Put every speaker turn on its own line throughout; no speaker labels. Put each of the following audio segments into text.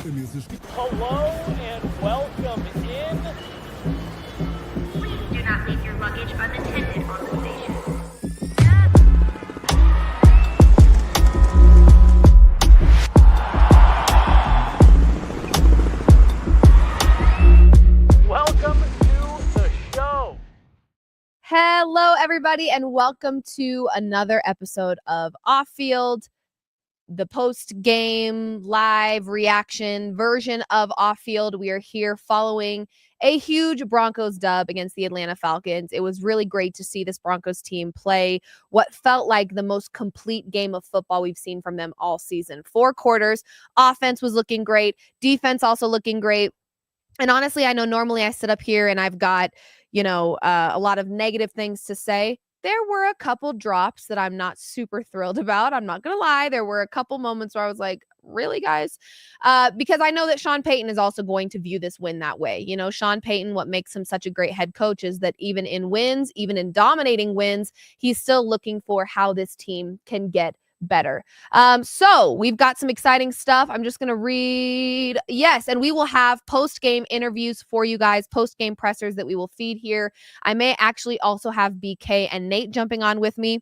Hello and welcome in.
Please do not leave your luggage unattended on the station.
Welcome to the show.
Hello, everybody, and welcome to another episode of Off Field, the post-game live reaction version of Off Field. We are here following a huge Broncos dub against the Atlanta Falcons. It was really great to see this Broncos team play what felt like the most complete game of football we've seen from them all season. 4 quarters, offense was looking great, defense also looking great. And honestly, I know normally I sit up here and I've got, a lot of negative things to say. There were a couple drops that I'm not super thrilled about. I'm not going to lie. There were a couple moments where I was like, really, guys? Because I know that Sean Payton is also going to view this win that way. Sean Payton, what makes him such a great head coach is that even in wins, even in dominating wins, he's still looking for how this team can get better. So we've got some exciting stuff. I'm just going to read. Yes. And we will have post-game interviews for you guys, post-game pressers that we will feed here. I may actually also have BK and Nate jumping on with me.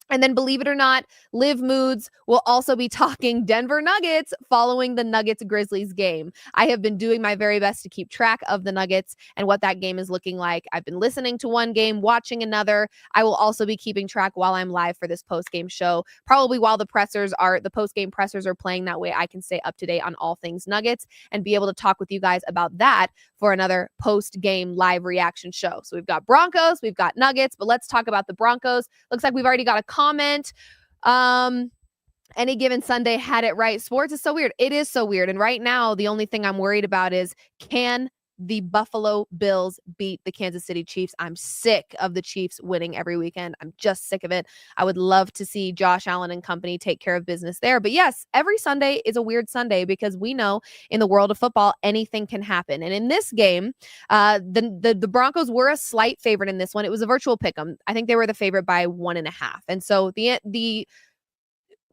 And then, believe it or not, Liv Moods will also be talking Denver Nuggets following the Nuggets-Grizzlies game. I have been doing my very best to keep track of the Nuggets and what that game is looking like. I've been listening to one game, watching another. I will also be keeping track while I'm live for this post-game show. Probably while the post-game pressers are playing. That way I can stay up to date on all things Nuggets and be able to talk with you guys about that for another post-game live reaction show. So we've got Broncos, we've got Nuggets, but let's talk about the Broncos. Looks like we've already got a comment. Any given Sunday had it right. Sports is so weird. It is so weird. And right now, the only thing I'm worried about is, can the Buffalo Bills beat the Kansas City Chiefs? I'm sick of the Chiefs winning every weekend. I'm just sick of it. I would love to see Josh Allen and company take care of business there. But yes, every Sunday is a weird Sunday because we know in the world of football, anything can happen. And in this game, the Broncos were a slight favorite in this one. It was a virtual pick 'em. I think they were the favorite by 1.5. And so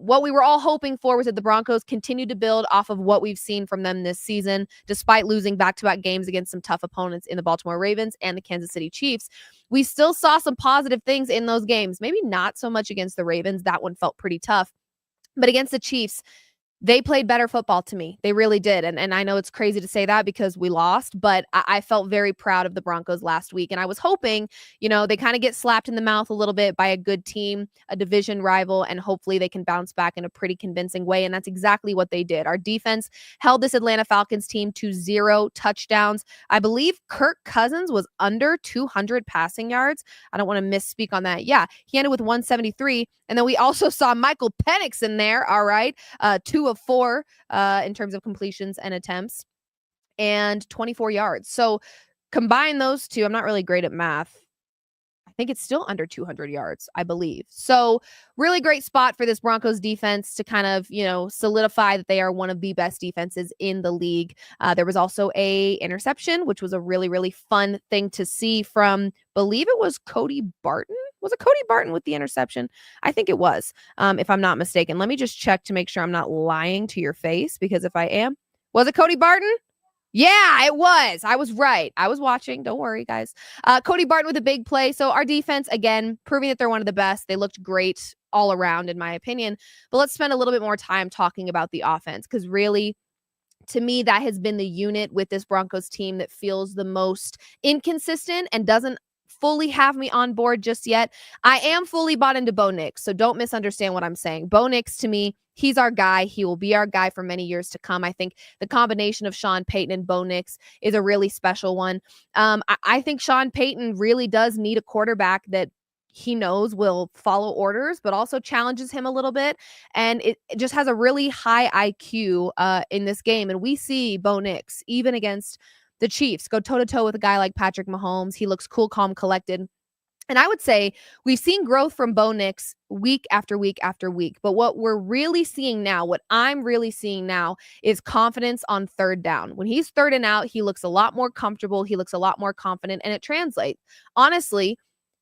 what we were all hoping for was that the Broncos continued to build off of what we've seen from them this season, despite losing back-to-back games against some tough opponents in the Baltimore Ravens and the Kansas City Chiefs. We still saw some positive things in those games, maybe not so much against the Ravens. That one felt pretty tough. But against the Chiefs, they played better football to me. They really did. And I know it's crazy to say that because we lost, but I felt very proud of the Broncos last week. And I was hoping, they kind of get slapped in the mouth a little bit by a good team, a division rival, and hopefully they can bounce back in a pretty convincing way. And that's exactly what they did. Our defense held this Atlanta Falcons team to 0 touchdowns. I believe Kirk Cousins was under 200 passing yards. I don't want to misspeak on that. Yeah, he ended with 173. And then we also saw Michael Penix in there. All right. 2 of 4 in terms of completions and attempts and 24 yards. So combine those two. I'm not really great at math. I think it's still under 200 yards, I believe. So really great spot for this Broncos defense to kind of, solidify that they are one of the best defenses in the league. There was also a interception, which was a really, really fun thing to see from, believe it was Cody Barton. Was it Cody Barton with the interception? I think it was, if I'm not mistaken. Let me just check to make sure I'm not lying to your face, because if I am, was it Cody Barton? Yeah, it was. I was right. I was watching. Don't worry, guys. Cody Barton with a big play. So our defense, again, proving that they're one of the best. They looked great all around, in my opinion. But let's spend a little bit more time talking about the offense, because really, to me, that has been the unit with this Broncos team that feels the most inconsistent and doesn't fully have me on board just yet. I am fully bought into Bo Nix, so don't misunderstand what I'm saying. Bo Nix, to me, he's our guy. He will be our guy for many years to come. I think the combination of Sean Payton and Bo Nix is a really special one. I think Sean Payton really does need a quarterback that he knows will follow orders, but also challenges him a little bit. And it just has a really high IQ in this game. And we see Bo Nix, even against the Chiefs, go toe-to-toe with a guy like Patrick Mahomes. He looks cool, calm, collected. And I would say we've seen growth from Bo Nix week after week after week. But what we're really seeing now, what I'm really seeing now, is confidence on third down. When he's third and out, he looks a lot more comfortable. He looks a lot more confident, and it translates. Honestly,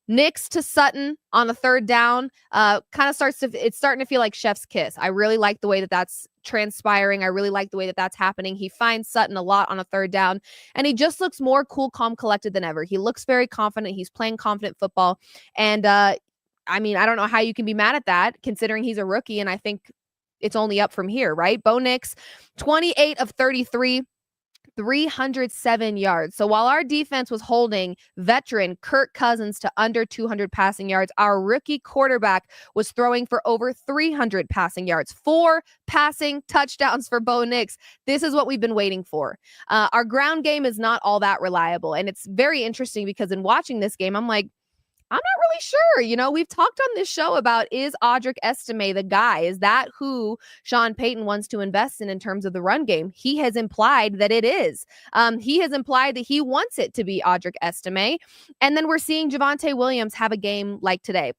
Nix to Sutton on a third down it's starting to feel like chef's kiss. I really like the way that that's transpiring. I really like the way that that's happening. He finds Sutton a lot on a third down, and he just looks more cool, calm, collected than ever. He looks very confident. He's playing confident football. And I don't know how you can be mad at that considering he's a rookie, and I think it's only up from here, right? Bo Nix, 28 of 33. 307 yards. So while our defense was holding veteran Kirk Cousins to under 200 passing yards, our rookie quarterback was throwing for over 300 passing yards. 4 passing touchdowns for Bo Nix. This is what we've been waiting for. Our ground game is not all that reliable. And it's very interesting because in watching this game, I'm like, I'm not really sure. We've talked on this show about, is Audric Estime the guy? Is that who Sean Payton wants to invest in terms of the run game? He has implied that it is. He has implied that he wants it to be Audric Estime. And then we're seeing Javonte Williams have a game like today.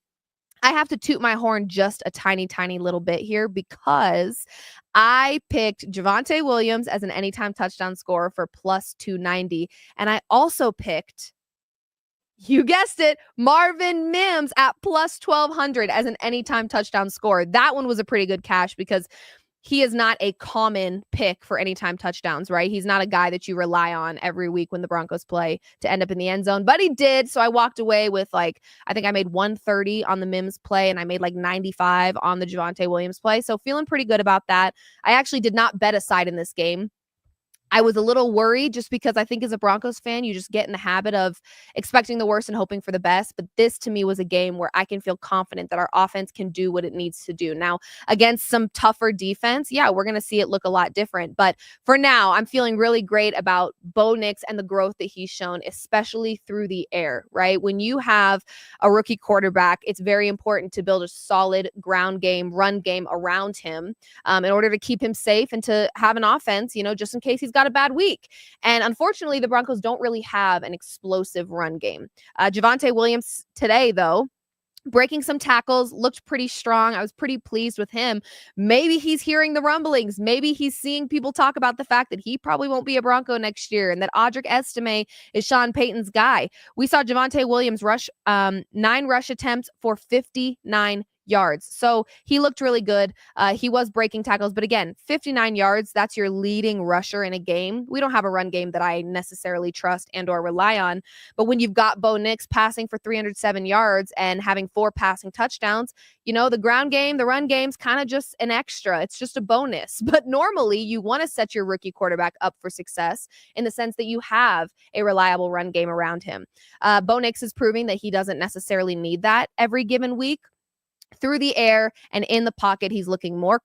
I have to toot my horn just a tiny, tiny little bit here because I picked Javonte Williams as an anytime touchdown scorer for plus 290. And I also picked, you guessed it, Marvin Mims at plus 1,200 as an anytime touchdown score. That one was a pretty good cash because he is not a common pick for anytime touchdowns, right? He's not a guy that you rely on every week when the Broncos play to end up in the end zone, but he did. So I walked away with I think I made 130 on the Mims play and I made 95 on the Javonte Williams play. So feeling pretty good about that. I actually did not bet a side in this game. I was a little worried just because I think as a Broncos fan, you just get in the habit of expecting the worst and hoping for the best. But this to me was a game where I can feel confident that our offense can do what it needs to do. Now, against some tougher defense, yeah, we're going to see it look a lot different. But for now, I'm feeling really great about Bo Nix and the growth that he's shown, especially through the air, right? When you have a rookie quarterback, it's very important to build a solid ground game, run game around him in order to keep him safe and to have an offense, just in case he's got a bad week. And unfortunately, the Broncos don't really have an explosive run game. Javonte Williams today, though, breaking some tackles, looked pretty strong. I was pretty pleased with him. Maybe he's hearing the rumblings. Maybe he's seeing people talk about the fact that he probably won't be a Bronco next year and that Audric Estime is Sean Payton's guy. We saw Javonte Williams rush 9 rush attempts for 59 yards. So he looked really good. He was breaking tackles, but again, 59 yards, that's your leading rusher in a game. We don't have a run game that I necessarily trust and or rely on, but when you've got Bo Nix passing for 307 yards and having 4 passing touchdowns, the ground game, the run game's kind of just an extra. It's just a bonus. But normally you want to set your rookie quarterback up for success in the sense that you have a reliable run game around him. Bo Nix is proving that he doesn't necessarily need that every given week. Through the air and in the pocket, he's looking more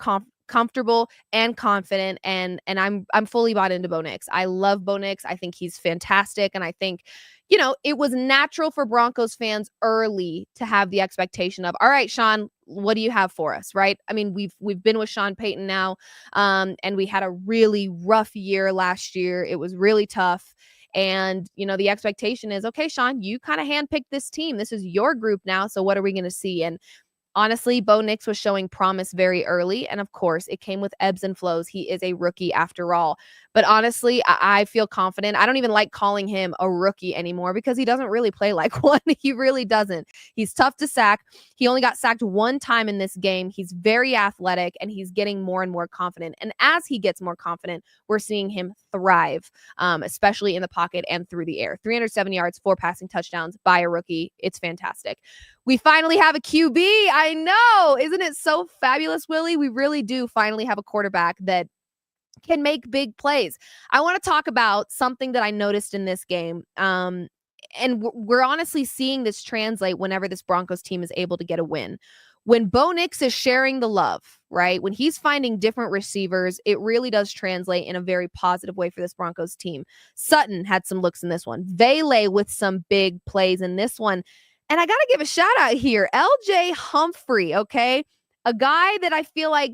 comfortable and confident, and I'm fully bought into Bo Nix. I love Bo Nix. I think he's fantastic, and I think it was natural for Broncos fans early to have the expectation of, all right, Sean, what do you have for us, right? I mean, we've been with Sean Payton now, and we had a really rough year last year. It was really tough. And, the expectation is, okay, Sean, you kind of handpicked this team. This is your group now. So what are we going to see? And honestly, Bo Nix was showing promise very early. And of course, it came with ebbs and flows. He is a rookie after all. But honestly, I feel confident. I don't even like calling him a rookie anymore because he doesn't really play like one. He really doesn't. He's tough to sack. He only got sacked 1 time in this game. He's very athletic and he's getting more and more confident. And as he gets more confident, we're seeing him thrive, especially in the pocket and through the air. 307 yards, 4 passing touchdowns by a rookie. It's fantastic. We finally have a QB. I know. Isn't it so fabulous, Willie? We really do finally have a quarterback that can make big plays. I want to talk about something that I noticed in this game. And we're honestly seeing this translate whenever this Broncos team is able to get a win. When Bo Nix is sharing the love, right? When he's finding different receivers, it really does translate in a very positive way for this Broncos team. Sutton had some looks in this one. Vele with some big plays in this one. And I got to give a shout out here. LJ Humphrey, okay? A guy that I feel like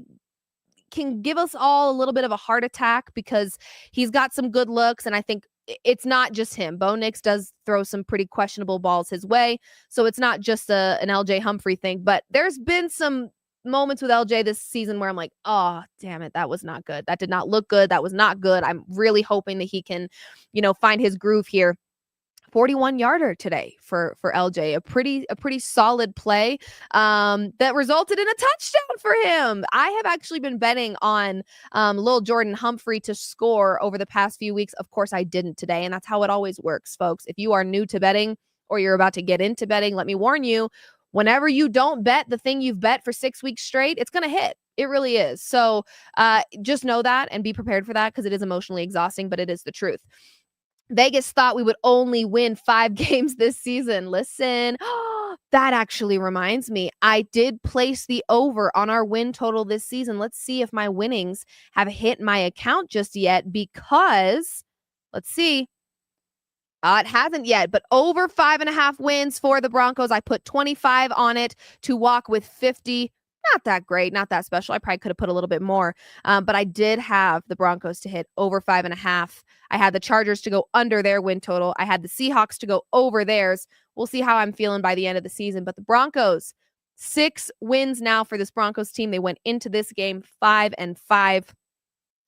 can give us all a little bit of a heart attack because he's got some good looks. And I think it's not just him. Bo Nix does throw some pretty questionable balls his way. So it's not just an LJ Humphrey thing. But there's been some moments with LJ this season where I'm like, oh, damn it, that was not good. That did not look good. That was not good. I'm really hoping that he can, find his groove here. 41-yarder today for LJ, a pretty solid play that resulted in a touchdown for him. I have actually been betting on Lil Jordan Humphrey to score over the past few weeks. Of course, I didn't today, and that's how it always works, folks. If you are new to betting or you're about to get into betting, let me warn you, whenever you don't bet the thing you've bet for 6 weeks straight, it's going to hit. It really is. So just know that and be prepared for that, because it is emotionally exhausting, but it is the truth. Vegas thought we would only win 5 games this season. Listen, that actually reminds me. I did place the over on our win total this season. Let's see if my winnings have hit my account just yet, because let's see. It hasn't yet, but over 5.5 wins for the Broncos. I put 25 on it to walk with 50. Not that great, not that special. I probably could have put a little bit more, but I did have the Broncos to hit over 5.5. I had the Chargers to go under their win total. I had the Seahawks to go over theirs. We'll see how I'm feeling by the end of the season, but the Broncos, 6 wins now for this Broncos team. They went into this game 5-5.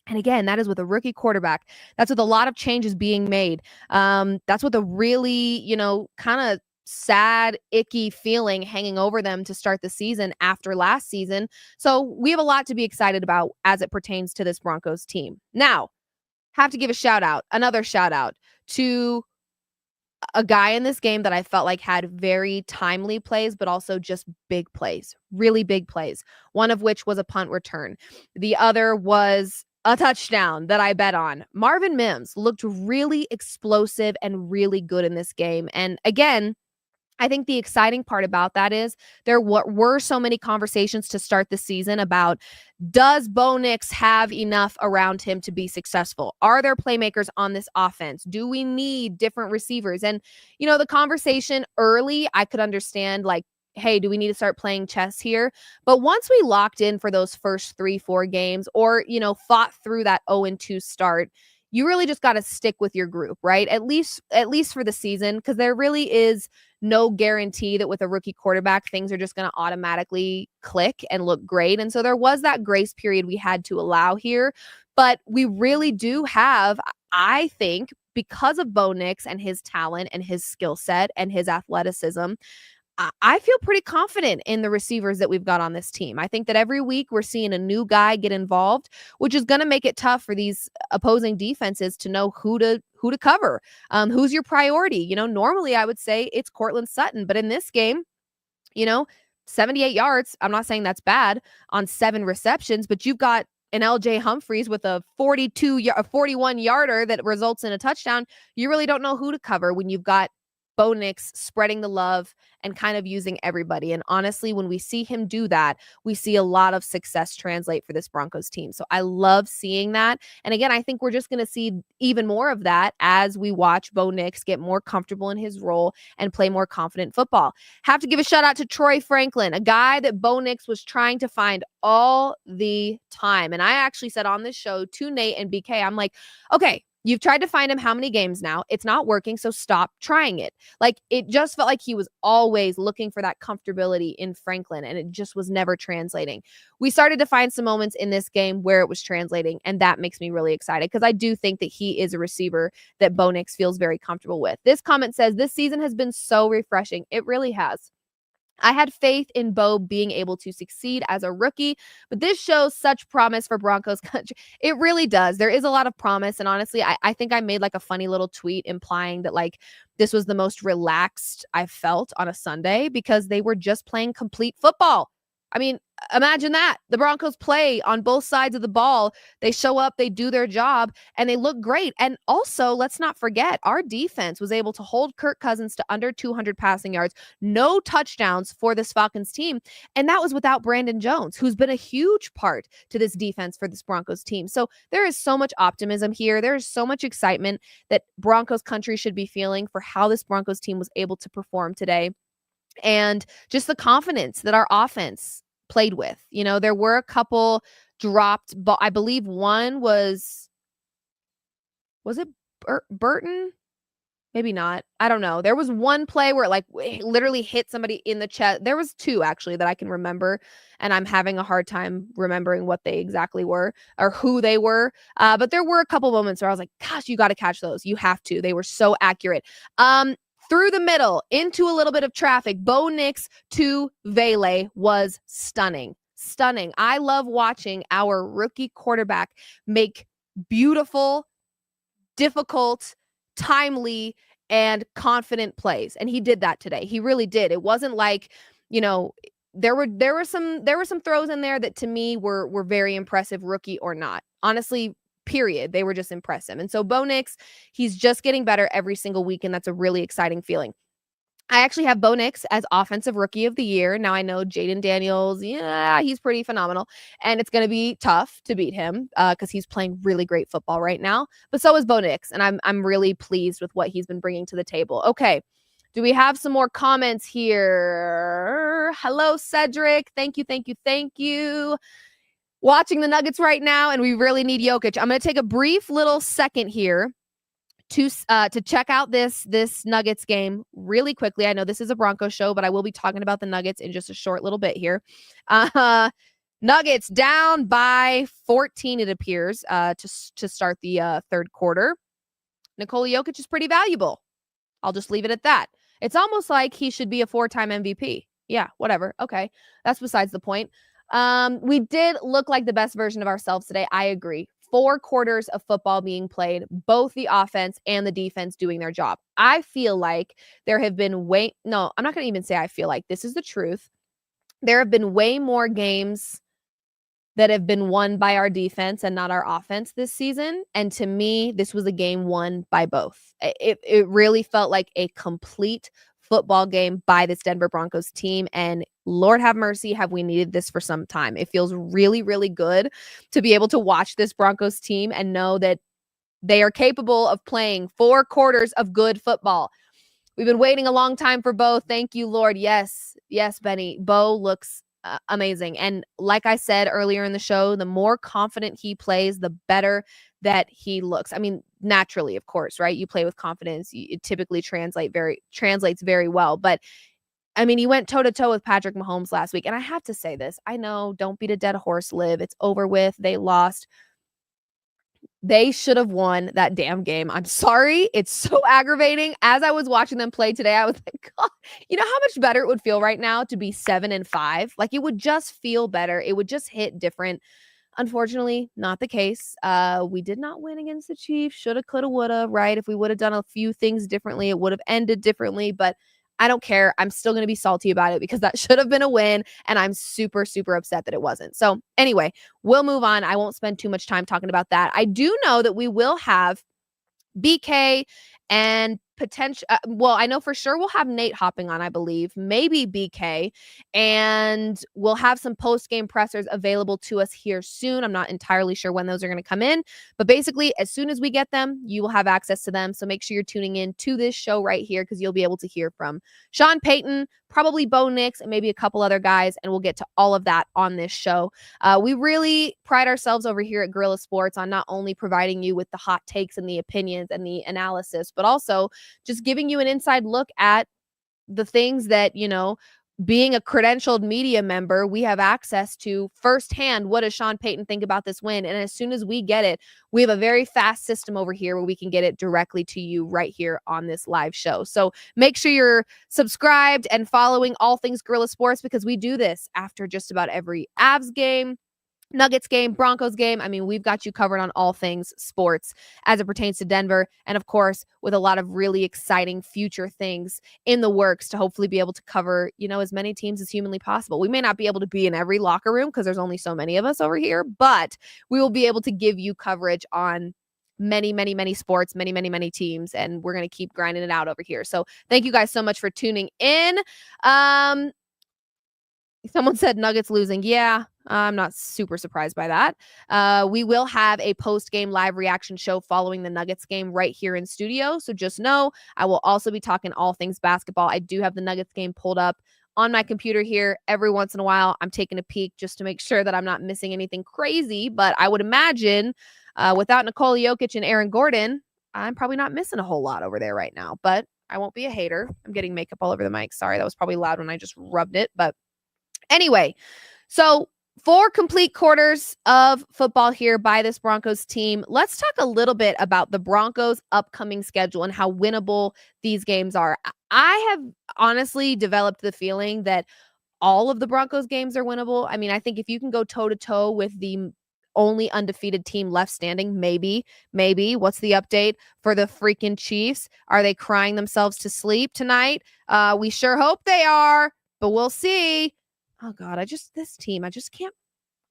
And again, that is with a rookie quarterback. That's with a lot of changes being made. That's with a really, kind of sad, icky feeling hanging over them to start the season after last season. So we have a lot to be excited about as it pertains to this Broncos team. Now, have to give another shout out to a guy in this game that I felt like had very timely plays, but also just big plays, really big plays. One of which was a punt return. The other was a touchdown that I bet on. Marvin Mims looked really explosive and really good in this game. And again, I think the exciting part about that is there were so many conversations to start the season about, does Bo Nix have enough around him to be successful? Are there playmakers on this offense? Do we need different receivers? And, the conversation early, I could understand, like, hey, do we need to start playing chess here? But once we locked in for those first 3-4 games, or, fought through that 0-2 start, you really just got to stick with your group, right? At least for the season, because there really is no guarantee that with a rookie quarterback, things are just going to automatically click and look great. And so there was that grace period we had to allow here. But we really do have, I think, because of Bo Nix and his talent and his skill set and his athleticism, I feel pretty confident in the receivers that we've got on this team. I think that every week we're seeing a new guy get involved, which is going to make it tough for these opposing defenses to know who to cover. Who's your priority? Normally I would say it's Cortland Sutton, but in this game, 78 yards. I'm not saying that's bad on 7 receptions, but you've got an LJ Humphreys with a 41-yarder that results in a touchdown. You really don't know who to cover when you've got Bo Nix spreading the love and kind of using everybody. And honestly, when we see him do that, we see a lot of success translate for this Broncos team. So I love seeing that. And again, I think we're just going to see even more of that as we watch Bo Nix get more comfortable in his role and play more confident football. Have to give a shout out to Troy Franklin, a guy that Bo Nix was trying to find all the time. And I actually said on this show to Nate and BK, I'm like, okay, you've tried to find him how many games now? It's not working, so stop trying it. Like, it just felt like he was always looking for that comfortability in Franklin, and it just was never translating. We started to find some moments in this game where it was translating, and that makes me really excited because I do think that he is a receiver that Bo Nix feels very comfortable with. This comment says, this season has been so refreshing. It really has. I had faith in Bo being able to succeed as a rookie, but this shows such promise for Broncos country. It really does. There is a lot of promise. And honestly, I think I made like a funny little tweet implying that like this was the most relaxed I felt on a Sunday because they were just playing complete football. I mean, imagine that. The Broncos play on both sides of the ball. They show up, they do their job, and they look great. And also, let's not forget, our defense was able to hold Kirk Cousins to under 200 passing yards, no touchdowns for this Falcons team. And that was without Brandon Jones, who's been a huge part to this defense for this Broncos team. So there is so much optimism here. There is so much excitement that Broncos country should be feeling for how this Broncos team was able to perform today. And just the confidence that our offense played with. There were a couple dropped, but I believe one was it Burton? Maybe not. I don't know. There was one play where it literally hit somebody in the chest. There was two actually that I can remember, and I'm having a hard time remembering what they exactly were or who they were. But there were a couple moments where I was like, gosh, you got to catch those. You have to. They were so accurate. Through the middle into a little bit of traffic, Bo Nix to Vele was stunning. Stunning. I love watching our rookie quarterback make beautiful, difficult, timely, and confident plays. And he did that today. He really did. It wasn't like, there were some throws in there that to me were very impressive, rookie or not. Honestly, period. They were just impressive. And so Bo Nix, he's just getting better every single week, and that's a really exciting feeling. I actually have Bo Nix as Offensive Rookie of the Year. Now I know Jaden Daniels, yeah, he's pretty phenomenal, and it's going to be tough to beat him because he's playing really great football right now. But so is Bo Nix, and I'm really pleased with what he's been bringing to the table. Okay, do we have some more comments here? Hello, Cedric. Thank you. Watching the Nuggets right now, and we really need Jokic. I'm going to take a brief little second here to check out this Nuggets game really quickly. I know this is a Broncos show, but I will be talking about the Nuggets in just a short little bit here. Nuggets down by 14, it appears, to start the third quarter. Nikola Jokic is pretty valuable. I'll just leave it at that. It's almost like he should be a 4-time MVP. Yeah, whatever. Okay, that's besides the point. We did look like the best version of ourselves today. I agree. 4 quarters of football being played, both the offense and the defense doing their job. I feel like there have been I'm not going to even say I feel like. This is the truth. There have been way more games that have been won by our defense and not our offense this season. And to me, this was a game won by both. It really felt like a complete football game by this Denver Broncos team. And Lord have mercy, have we needed this for some time. It feels really, really good to be able to watch this Broncos team and know that they are capable of playing 4 quarters of good football. We've been waiting a long time for Bo. Thank you, Lord. Yes, Benny. Bo looks amazing. And like I said earlier in the show, the more confident he plays, the better that he looks. I mean, naturally, of course, right? You play with confidence. It typically translates very well. But I mean, he went toe-to-toe with Patrick Mahomes last week. And I have to say this. I know, don't beat a dead horse, Liv. It's over with. They lost. They should have won that damn game. I'm sorry. It's so aggravating. As I was watching them play today, I was like, God, you know how much better it would feel right now to be 7-5? Like, it would just feel better. It would just hit different. Unfortunately, not the case. We did not win against the Chiefs. Shoulda, coulda, woulda, right? If we would have done a few things differently, it would have ended differently. But I don't care. I'm still going to be salty about it because that should have been a win. And I'm super, super upset that it wasn't. So anyway, we'll move on. I won't spend too much time talking about that. I do know that we will have BK and potential. I know for sure we'll have Nate hopping on, I believe, maybe BK, and we'll have some post-game pressers available to us here soon. I'm not entirely sure when those are going to come in, but basically as soon as we get them, you will have access to them. So make sure you're tuning in to this show right here because you'll be able to hear from Sean Payton, probably Bo Nix, and maybe a couple other guys, and we'll get to all of that on this show. We really pride ourselves over here at Guerrilla Sports on not only providing you with the hot takes and the opinions and the analysis, but also just giving you an inside look at the things that, being a credentialed media member, we have access to firsthand. What does Sean Payton think about this win? And as soon as we get it, we have a very fast system over here where we can get it directly to you right here on this live show. So make sure you're subscribed and following all things Guerrilla Sports because we do this after just about every Avs game, Nuggets game, Broncos game. I mean, we've got you covered on all things sports as it pertains to Denver. And of course, with a lot of really exciting future things in the works to hopefully be able to cover, as many teams as humanly possible. We may not be able to be in every locker room because there's only so many of us over here, but we will be able to give you coverage on many, many, many sports, many, many, many teams. And we're going to keep grinding it out over here. So thank you guys so much for tuning in. Someone said Nuggets losing. Yeah, I'm not super surprised by that. We will have a post-game live reaction show following the Nuggets game right here in studio. So just know I will also be talking all things basketball. I do have the Nuggets game pulled up on my computer here. Every once in a while, I'm taking a peek just to make sure that I'm not missing anything crazy. But I would imagine without Nikola Jokic and Aaron Gordon, I'm probably not missing a whole lot over there right now, but I won't be a hater. I'm getting makeup all over the mic. Sorry, that was probably loud when I just rubbed it. But anyway, so 4 complete quarters of football here by this Broncos team. Let's talk a little bit about the Broncos' upcoming schedule and how winnable these games are. I have honestly developed the feeling that all of the Broncos games are winnable. I mean, I think if you can go toe-to-toe with the only undefeated team left standing, maybe. What's the update for the freaking Chiefs? Are they crying themselves to sleep tonight? We sure hope they are, but we'll see. Oh God, this team, I just can't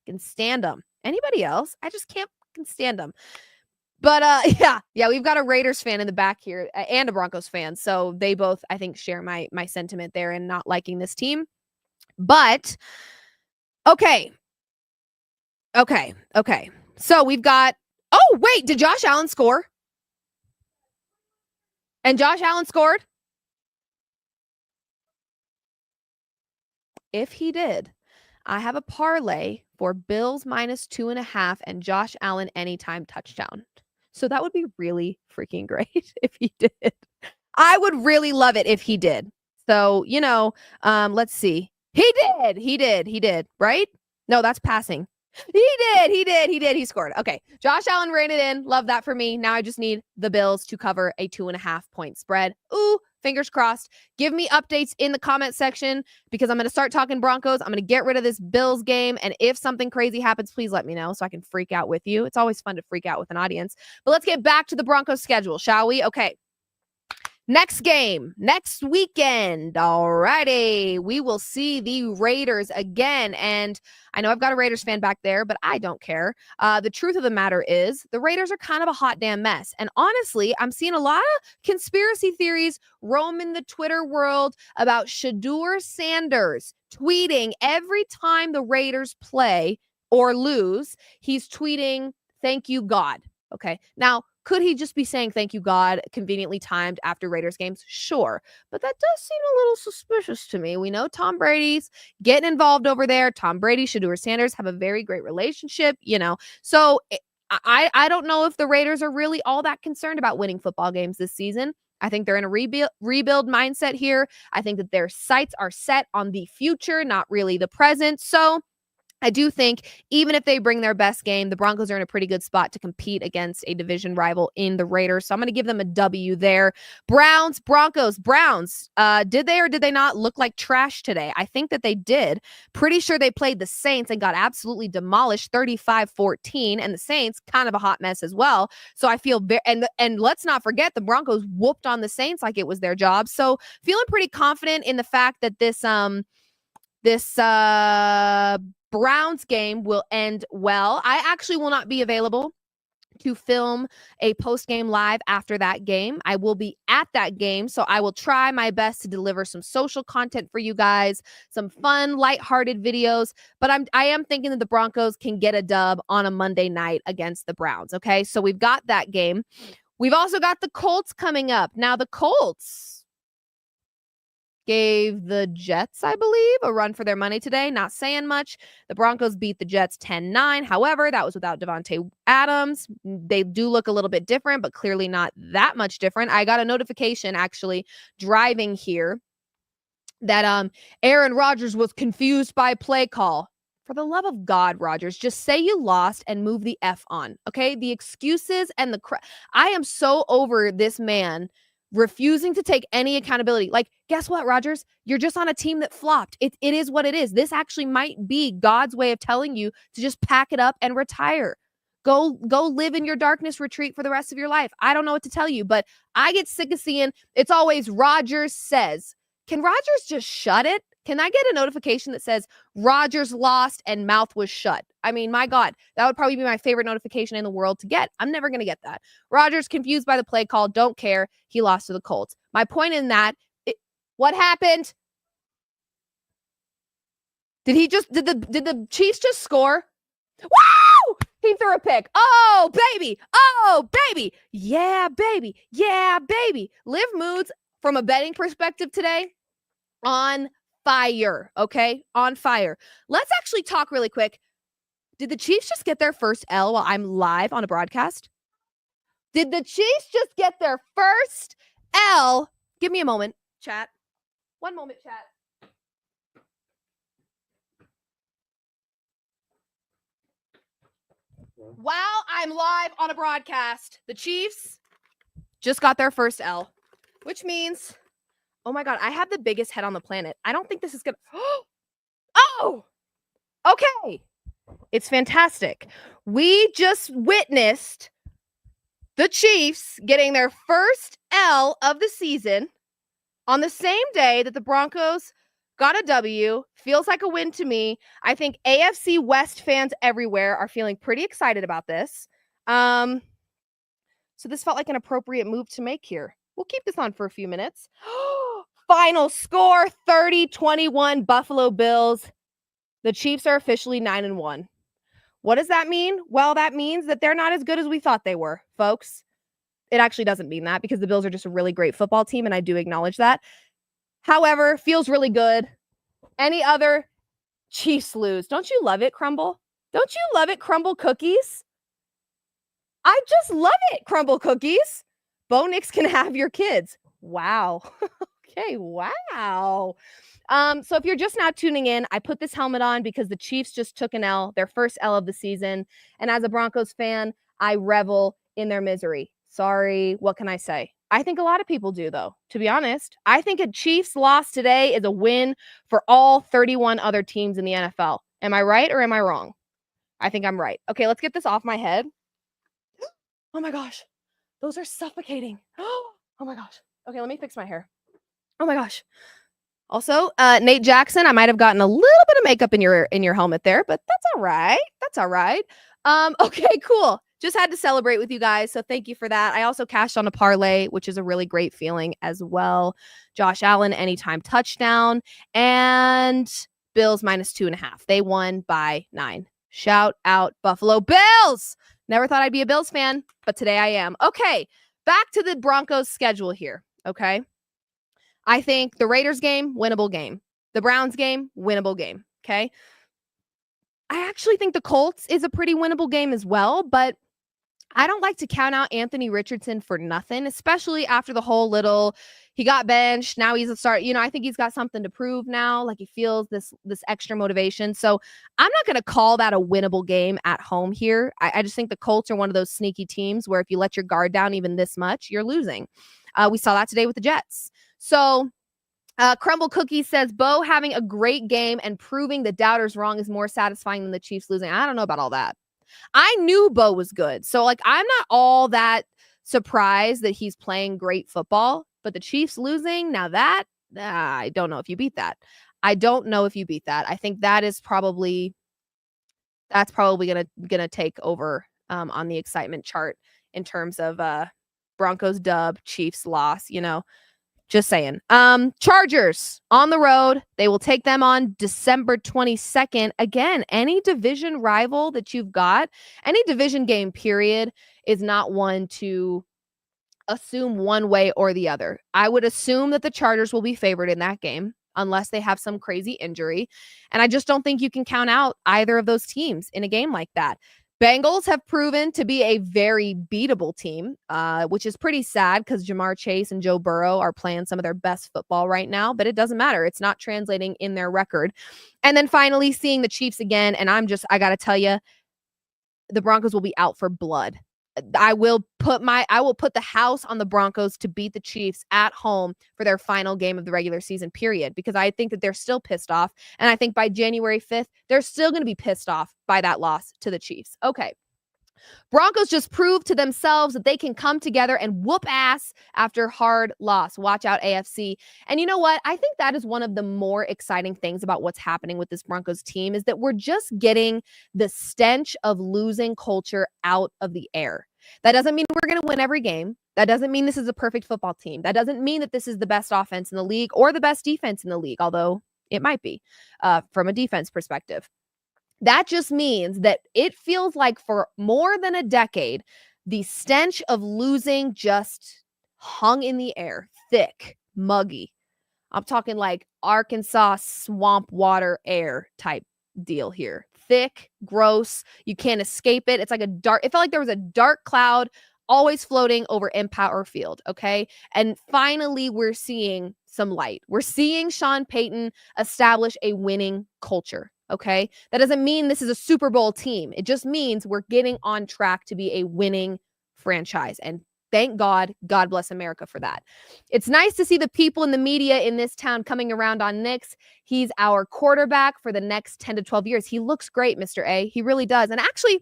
fucking stand them. Anybody else? I just can't fucking stand them. But yeah, we've got a Raiders fan in the back here and a Broncos fan. So they both, I think, share my sentiment there in not liking this team. But okay. So we've got, oh wait, did Josh Allen score? And Josh Allen scored? If he did, I have a parlay for Bills -2.5 and Josh Allen anytime touchdown. So that would be really freaking great if he did. I would really love it if he did. So, let's see. He did, right? No, that's passing. He did. He scored. Okay. Josh Allen ran it in. Love that for me. Now I just need the Bills to cover a 2.5 point spread. Ooh, fingers crossed. Give me updates in the comment section because I'm going to start talking Broncos. I'm going to get rid of this Bills game. And if something crazy happens, please let me know so I can freak out with you. It's always fun to freak out with an audience. But let's get back to the Broncos schedule, shall we? Okay. Next game, next weekend. Alrighty. We will see the Raiders again. And I know I've got a Raiders fan back there, but I don't care. The truth of the matter is the Raiders are kind of a hot damn mess. And honestly, I'm seeing a lot of conspiracy theories roam in the Twitter world about Shedeur Sanders tweeting every time the Raiders play or lose. He's tweeting, "Thank you, God." Okay. Now, could he just be saying thank you, God, conveniently timed after Raiders games? Sure. But that does seem a little suspicious to me. We know Tom Brady's getting involved over there. Tom Brady, Shedeur Sanders have a very great relationship, So I don't know if the Raiders are really all that concerned about winning football games this season. I think they're in a rebuild mindset here. I think that their sights are set on the future, not really the present. So I do think even if they bring their best game, the Broncos are in a pretty good spot to compete against a division rival in the Raiders. So I'm going to give them a W there. Broncos. Did they or did they not look like trash today? I think that they did. Pretty sure they played the Saints and got absolutely demolished 35-14. And the Saints, kind of a hot mess as well. So I feel and let's not forget the Broncos whooped on the Saints like it was their job. So feeling pretty confident in the fact that this Browns game will end well. I actually will not be available to film a post-game live after that game. I will be at that game, so I will try my best to deliver some social content for you guys, some fun, lighthearted videos, but I am thinking that the Broncos can get a dub on a Monday night against the Browns, okay? So we've got that game. We've also got the Colts coming up. Now, the Colts gave the Jets, I believe, a run for their money today. Not saying much. The Broncos beat the Jets 10-9. However, that was without Devontae Adams. They do look a little bit different, but clearly not that much different. I got a notification actually driving here that Aaron Rodgers was confused by play call. For the love of God, Rodgers, just say you lost and move the F on, okay? The excuses and I am so over this man refusing to take any accountability. Like, guess what, Rodgers? You're just on a team that flopped. It is what it is. This actually might be God's way of telling you to just pack it up and retire. Go live in your darkness retreat for the rest of your life. I don't know what to tell you, but I get sick of seeing it's always Rodgers says. Can Rodgers just shut it? Can I get a notification that says Rodgers lost and mouth was shut? I mean, my God, that would probably be my favorite notification in the world to get. I'm never going to get that. Rodgers confused by the play call. Don't care. He lost to the Colts. My point in that, what happened? Did the Chiefs just score? Wow! He threw a pick. Oh, baby. Oh, baby. Yeah, baby. Yeah, baby. Liv Moods, from a betting perspective today, on fire, okay? On fire. Let's actually talk really quick. Did the Chiefs just get their first L while I'm live on a broadcast? Did the Chiefs just get their first L? Give me a moment, chat. One moment, chat. While I'm live on a broadcast, the Chiefs just got their first L, which means, oh my God, I have the biggest head on the planet. I don't think this is going to... Oh! Okay. It's fantastic. We just witnessed the Chiefs getting their first L of the season on the same day that the Broncos got a W. Feels like a win to me. I think AFC West fans everywhere are feeling pretty excited about this. So this felt like an appropriate move to make here. We'll keep this on for a few minutes. Final score, 30-21 Buffalo Bills. The Chiefs are officially 9-1. What does that mean? Well, that means that they're not as good as we thought they were, folks. It actually doesn't mean that because the Bills are just a really great football team, and I do acknowledge that. However, feels really good. Any other Chiefs lose. Don't you love it, Crumble? Don't you love it, Crumble Cookies? I just love it, Crumble Cookies. Bo Nix can have your kids. Wow. Okay, wow. So if you're just now tuning in, I put this helmet on because the Chiefs just took an L, their first L of the season. And as a Broncos fan, I revel in their misery. Sorry, what can I say? I think a lot of people do, though, to be honest. I think a Chiefs loss today is a win for all 31 other teams in the NFL. Am I right or am I wrong? I think I'm right. Okay, let's get this off my head. Oh my gosh, those are suffocating. Oh my gosh. Okay, let me fix my hair. Oh my gosh. Also, Nate Jackson, I might have gotten a little bit of makeup in your helmet there, but that's all right. That's all right. Okay, cool. Just had to celebrate with you guys, so thank you for that. I also cashed on a parlay, which is a really great feeling as well. Josh Allen, anytime touchdown, and Bills -2.5. They won by 9. Shout out Buffalo Bills. Never thought I'd be a Bills fan, but today I am. Okay, back to the Broncos schedule here, okay? I think the Raiders game, winnable game. The Browns game, winnable game, okay? I actually think the Colts is a pretty winnable game as well, but I don't like to count out Anthony Richardson for nothing, especially after the whole little, he got benched, now he's a start. I think he's got something to prove now, like he feels this extra motivation. So I'm not going to call that a winnable game at home here. I just think the Colts are one of those sneaky teams where if you let your guard down even this much, you're losing. We saw that today with the Jets. So Crumble Cookie says, Bo having a great game and proving the doubters wrong is more satisfying than the Chiefs losing. I don't know about all that. I knew Bo was good. So, I'm not all that surprised that he's playing great football. But the Chiefs losing, now that, I don't know if you beat that. I don't know if you beat that. I think that's probably gonna take over on the excitement chart in terms of Broncos dub, Chiefs loss, Just saying. Chargers on the road. They will take them on December 22nd. Again, any division rival that you've got, any division game period is not one to assume one way or the other. I would assume that the Chargers will be favored in that game unless they have some crazy injury. And I just don't think you can count out either of those teams in a game like that. Bengals have proven to be a very beatable team, which is pretty sad because Jamar Chase and Joe Burrow are playing some of their best football right now, but it doesn't matter. It's not translating in their record. And then finally seeing the Chiefs again, and I got to tell you, the Broncos will be out for blood. I will put the house on the Broncos to beat the Chiefs at home for their final game of the regular season period, because I think that they're still pissed off. And I think by January 5th, they're still going to be pissed off by that loss to the Chiefs. Okay. Broncos just proved to themselves that they can come together and whoop ass after hard loss. Watch out, AFC. And you know what? I think that is one of the more exciting things about what's happening with this Broncos team is that we're just getting the stench of losing culture out of the air. That doesn't mean we're going to win every game. That doesn't mean this is a perfect football team. That doesn't mean that this is the best offense in the league or the best defense in the league, although it might be from a defense perspective. That just means that it feels like for more than a decade, the stench of losing just hung in the air, thick, muggy. I'm talking like Arkansas swamp water air type deal here. Thick, gross. You can't escape it. It felt like there was a dark cloud always floating over Empower Field, okay? And finally, we're seeing some light. We're seeing Sean Payton establish a winning culture, okay? That doesn't mean this is a Super Bowl team. It just means we're getting on track to be a winning franchise. And thank God, God bless America for that. It's nice to see the people in the media in this town coming around on Nix. He's our quarterback for the next 10 to 12 years. He looks great, Mr. A. He really does. And actually,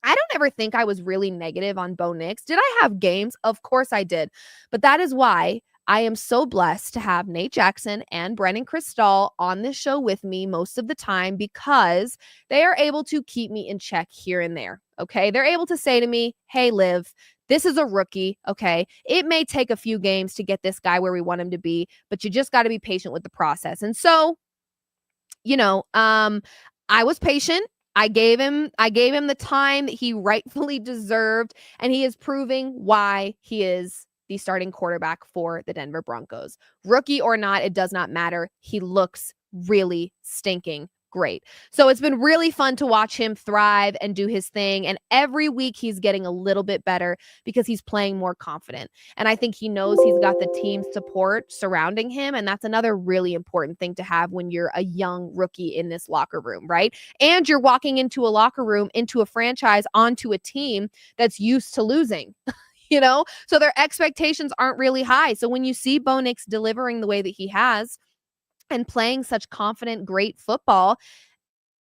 I don't ever think I was really negative on Bo Nix. Did I have games? Of course I did. But that is why I am so blessed to have Nate Jackson and Brandon Krisztal on this show with me most of the time, because they are able to keep me in check here and there. Okay. They're able to say to me, hey, Liv, this is a rookie. Okay. It may take a few games to get this guy where we want him to be, but you just got to be patient with the process. And so, I was patient. I gave him the time that he rightfully deserved, and he is proving why he is the starting quarterback for the Denver Broncos. Rookie or not, it does not matter. He looks really stinking great. So it's been really fun to watch him thrive and do his thing. And every week he's getting a little bit better because he's playing more confident. And I think he knows he's got the team support surrounding him. And that's another really important thing to have when you're a young rookie in this locker room, right? And you're walking into a locker room, into a franchise, onto a team that's used to losing. So their expectations aren't really high. So when you see Bo Nix delivering the way that he has and playing such confident, great football,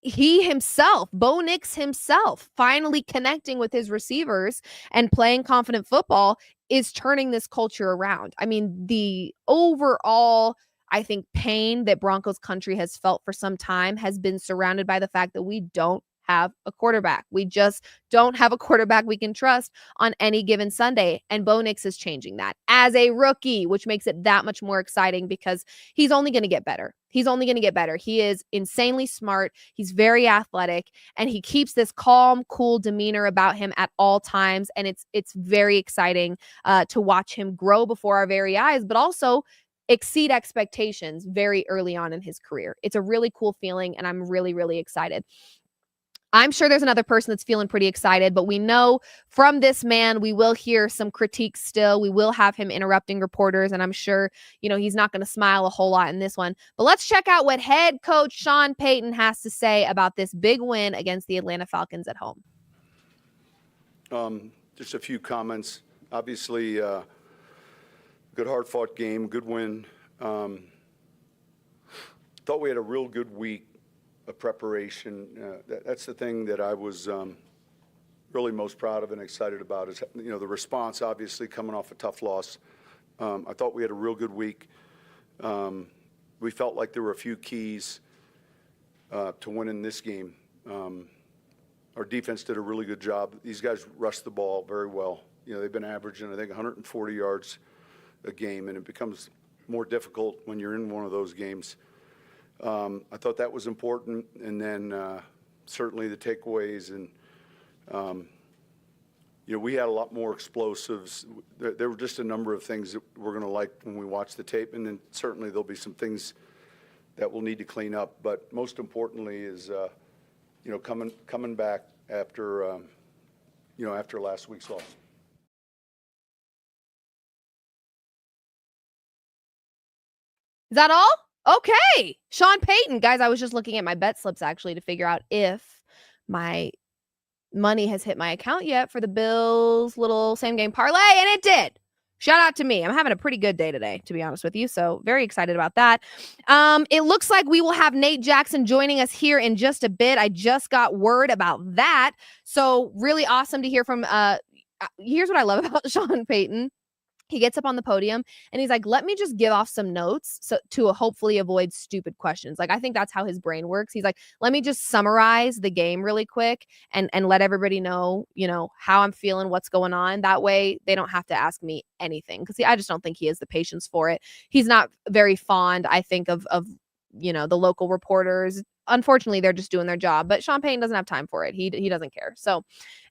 he himself, Bo Nix himself, finally connecting with his receivers and playing confident football is turning this culture around. I mean, the overall, I think, pain that Broncos country has felt for some time has been surrounded by the fact that we don't have a quarterback. We just don't have a quarterback we can trust on any given Sunday. And Bo Nix is changing that as a rookie, which makes it that much more exciting because he's only going to get better. He's only going to get better. He is insanely smart. He's very athletic, and he keeps this calm, cool demeanor about him at all times. And it's very exciting to watch him grow before our very eyes, but also exceed expectations very early on in his career. It's a really cool feeling, and I'm really, really excited. I'm sure there's another person that's feeling pretty excited, but we know from this man, we will hear some critiques still. We will have him interrupting reporters, and I'm sure, he's not going to smile a whole lot in this one. But let's check out what head coach Sean Payton has to say about this big win against the Atlanta Falcons at home.
Just a few comments. Obviously, good hard-fought game, good win. Thought we had a real good week of preparation. That's the thing that I was really most proud of and excited about is, the response, obviously, coming off a tough loss. I thought we had a real good week. We felt like there were a few keys to winning this game. Our defense did a really good job. These guys rushed the ball very well. They've been averaging, I think, 140 yards a game, and it becomes more difficult when you're in one of those games. I thought that was important, and then certainly the takeaways, and we had a lot more explosives. There were just a number of things that we're going to like when we watch the tape, and then certainly there'll be some things that we'll need to clean up. But most importantly is coming back after after last week's loss.
Is that all? Okay. Sean Payton. Guys, I was just looking at my bet slips actually to figure out if my money has hit my account yet for the Bills little same game parlay, and it did. Shout out to me. I'm having a pretty good day today, to be honest with you. So very excited about that. It looks like we will have Nate Jackson joining us here in just a bit. I just got word about that. So really awesome to hear from, here's what I love about Sean Payton. He gets up on the podium and he's like, let me just give off some notes to hopefully avoid stupid questions. Like, I think that's how his brain works. He's like, let me just summarize the game really quick and let everybody know, how I'm feeling, what's going on. That way they don't have to ask me anything. Cause I just don't think he has the patience for it. He's not very fond, I think, of the local reporters. Unfortunately, they're just doing their job, but Sean Payton doesn't have time for it. He doesn't care. So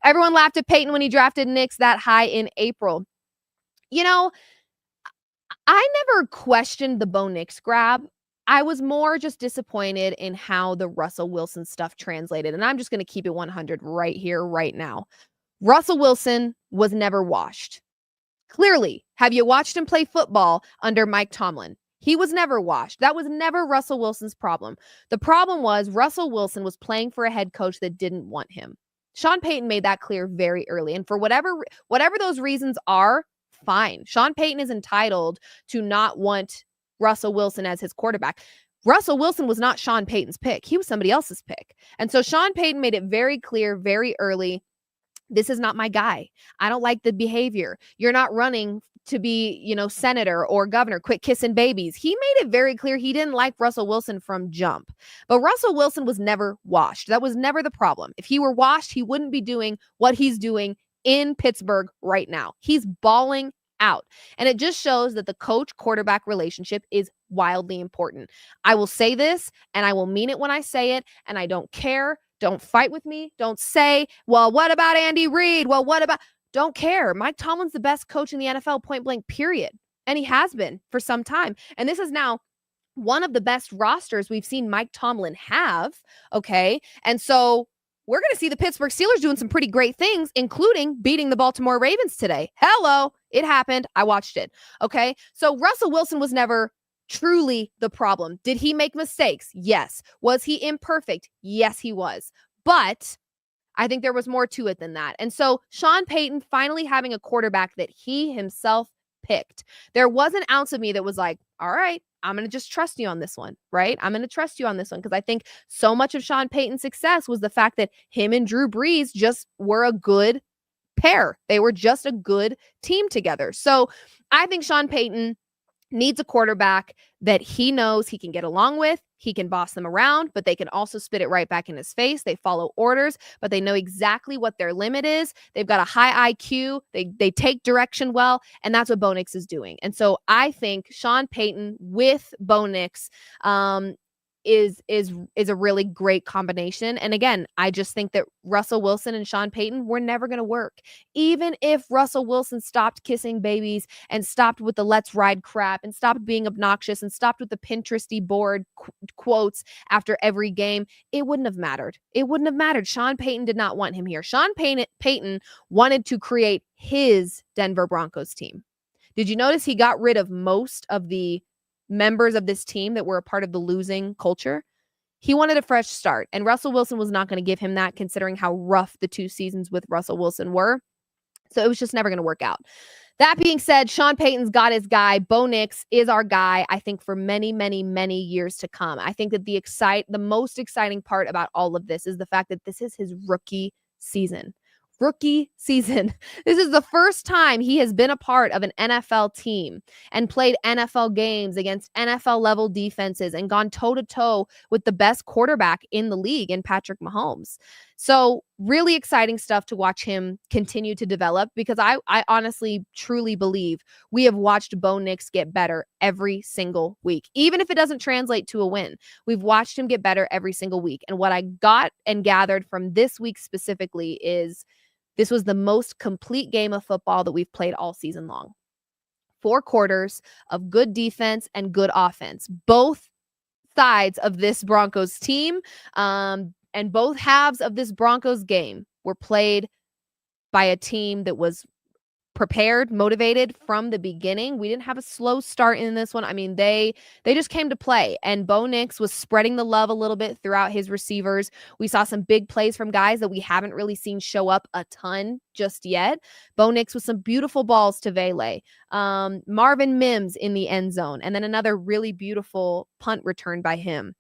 everyone laughed at Payton when he drafted Nix that high in April. I never questioned the Bo Nix grab. I was more just disappointed in how the Russell Wilson stuff translated. And I'm just going to keep it 100 right here, right now. Russell Wilson was never washed. Clearly, have you watched him play football under Mike Tomlin? He was never washed. That was never Russell Wilson's problem. The problem was Russell Wilson was playing for a head coach that didn't want him. Sean Payton made that clear very early. And for whatever those reasons are, fine. Sean Payton is entitled to not want Russell Wilson as his quarterback. Russell Wilson was not Sean Payton's pick. He was somebody else's pick. And so Sean Payton made it very clear very early, this is not my guy. I don't like the behavior. You're not running to be, senator or governor. Quit kissing babies. He made it very clear he didn't like Russell Wilson from jump. But Russell Wilson was never washed. That was never the problem. If he were washed, he wouldn't be doing what he's doing in Pittsburgh right now. He's balling out. And it just shows that the coach-quarterback relationship is wildly important. I will say this, and I will mean it when I say it, and I don't care. Don't fight with me. Don't say, well, what about Andy Reid? Well, what about... Don't care. Mike Tomlin's the best coach in the NFL, point blank, period. And he has been for some time. And this is now one of the best rosters we've seen Mike Tomlin have. Okay. And so we're going to see the Pittsburgh Steelers doing some pretty great things, including beating the Baltimore Ravens today. Hello. It happened. I watched it. Okay. So Russell Wilson was never truly the problem. Did he make mistakes? Yes. Was he imperfect? Yes, he was. But I think there was more to it than that. And so Sean Payton finally having a quarterback that he himself picked. There was an ounce of me that was like, all right, I'm going to just trust you on this one, right? I'm going to trust you on this one because I think so much of Sean Payton's success was the fact that him and Drew Brees just were a good pair. They were just a good team together. So I think Sean Payton needs a quarterback that he knows he can get along with. He can boss them around, but they can also spit it right back in his face. They follow orders, but they know exactly what their limit is. They've got a high IQ. They take direction well, and that's what Bo Nix is doing. And so I think Sean Payton with Bo Nix is a really great combination. And again, I just think that Russell Wilson and Sean Payton were never going to work. Even if Russell Wilson stopped kissing babies and stopped with the let's ride crap and stopped being obnoxious and stopped with the Pinteresty board quotes after every game, it wouldn't have mattered. It wouldn't have mattered. Sean Payton did not want him here. Sean Payton wanted to create his Denver Broncos team. Did you notice he got rid of most of the members of this team that were a part of the losing culture? He wanted a fresh start, and Russell Wilson was not going to give him that, considering how rough the 2 seasons with Russell Wilson were. So it was just never going to work out. That being said, Sean Payton's got his guy. Bo Nix is our guy, I think, for many, many, many years to come. I think that the most exciting part about all of this is the fact that this is his rookie season. Rookie season. This is the first time he has been a part of an NFL team and played NFL games against NFL level defenses and gone toe to toe with the best quarterback in the league in Patrick Mahomes. So really exciting stuff to watch him continue to develop, because I honestly, truly believe we have watched Bo Nix get better every single week. Even if it doesn't translate to a win, we've watched him get better every single week. And what I got and gathered from this week specifically is this was the most complete game of football that we've played all season long. 4 quarters of good defense and good offense. Both sides of this Broncos team and both halves of this Broncos game were played by a team that was prepared, motivated from the beginning. We didn't have a slow start in this one. I mean, they just came to play, and Bo Nix was spreading the love a little bit throughout his receivers. We saw some big plays from guys that we haven't really seen show up a ton just yet. Bo Nix with some beautiful balls to Vele. Marvin Mims in the end zone, and then another really beautiful punt return by him.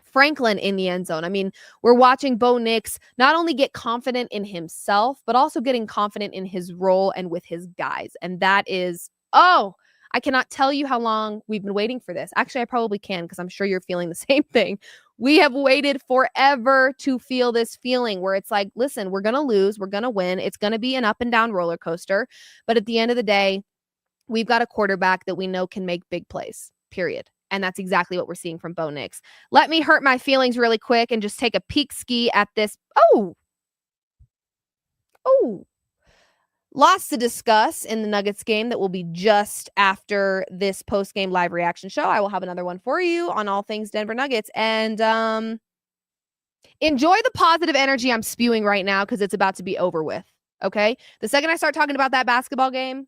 Franklin in the end zone. I mean, we're watching Bo Nix not only get confident in himself, but also getting confident in his role and with his guys. And that is, I cannot tell you how long we've been waiting for this. Actually, I probably can, because I'm sure you're feeling the same thing. We have waited forever to feel this feeling where it's like, listen, we're going to lose, we're going to win. It's going to be an up and down roller coaster. But at the end of the day, we've got a quarterback that we know can make big plays, period. And that's exactly what we're seeing from Bo Nix. Let me hurt my feelings really quick and just take a peek ski at this. Lots to discuss in the Nuggets game that will be just after this post-game live reaction show. I will have another one for you on all things Denver Nuggets. And enjoy the positive energy I'm spewing right now, because it's about to be over with. Okay. The second I start talking about that basketball game,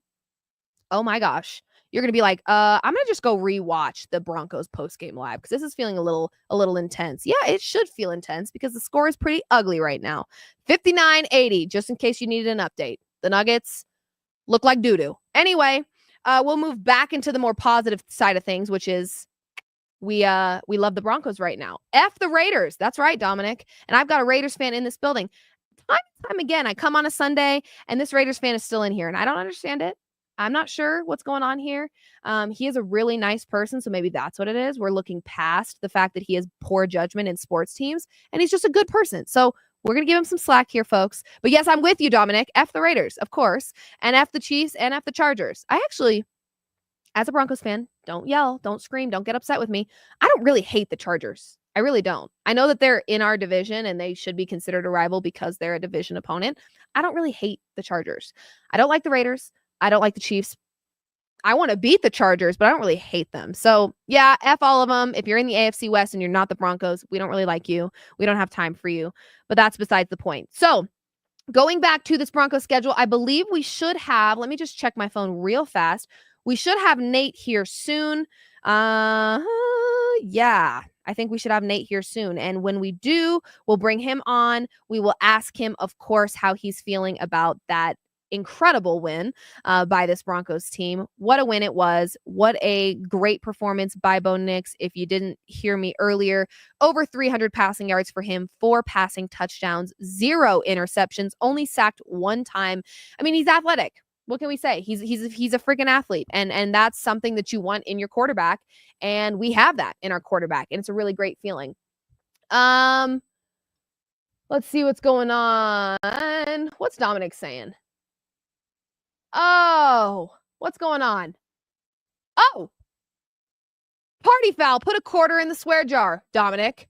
oh my gosh, you're going to be like, I'm going to just go rewatch the Broncos postgame live because this is feeling a little intense. Yeah, it should feel intense because the score is pretty ugly right now. 59-80, just in case you needed an update. The Nuggets look like doo-doo. Anyway, we'll move back into the more positive side of things, which is we love the Broncos right now. F the Raiders. That's right, Dominic. And I've got a Raiders fan in this building. Time again, I come on a Sunday and this Raiders fan is still in here and I don't understand it. I'm not sure what's going on here. He is a really nice person, so maybe that's what it is. We're looking past the fact that he has poor judgment in sports teams, and he's just a good person. So we're going to give him some slack here, folks. But yes, I'm with you, Dominic. F the Raiders, of course, and F the Chiefs and F the Chargers. I actually, as a Broncos fan, don't yell, don't scream, don't get upset with me. I don't really hate the Chargers. I really don't. I know that they're in our division and they should be considered a rival because they're a division opponent. I don't really hate the Chargers. I don't like the Raiders. I don't like the Chiefs. I want to beat the Chargers, but I don't really hate them. So, yeah, F all of them. If you're in the AFC West and you're not the Broncos, we don't really like you. We don't have time for you. But that's besides the point. So, going back to this Broncos schedule, I believe we should have, let me just check my phone real fast. We should have Nate here soon. Yeah, I think we should have Nate here soon. And when we do, we'll bring him on. We will ask him, of course, how he's feeling about that incredible win by this Broncos team. What a win it was. What a great performance by Bo Nix. If you didn't hear me earlier, over 300 passing yards for him, 4 passing touchdowns, 0 interceptions, only sacked 1 time. I mean, he's athletic. What can we say? He's a freaking athlete. And that's something that you want in your quarterback. And we have that in our quarterback. And it's a really great feeling. Let's see what's going on. What's Dominic saying? Oh, what's going on? Oh, party foul. Put a quarter in the swear jar, Dominic.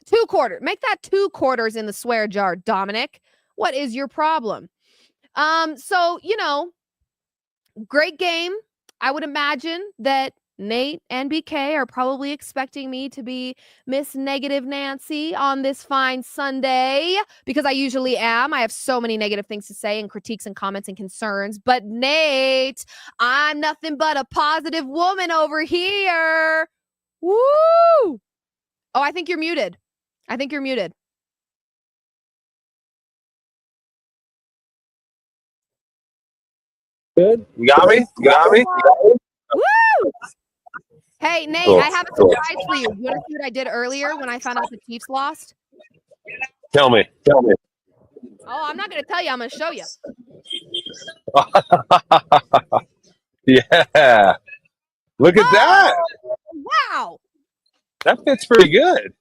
2 quarters. Make that 2 quarters in the swear jar, Dominic. What is your problem? So, great game. I would imagine that Nate and BK are probably expecting me to be Miss Negative Nancy on this fine Sunday because I usually am. I have so many negative things to say and critiques and comments and concerns. But Nate, I'm nothing but a positive woman over here. Woo! Oh, I think you're muted.
Good. You got me?
Woo! Hey, Nate,
Cool.
I have a surprise for you. You want to see what I did earlier when I found out the Chiefs lost?
Tell me.
Oh, I'm not going to tell you. I'm going to show you.
Yeah. Look at that.
Wow.
That fits pretty good.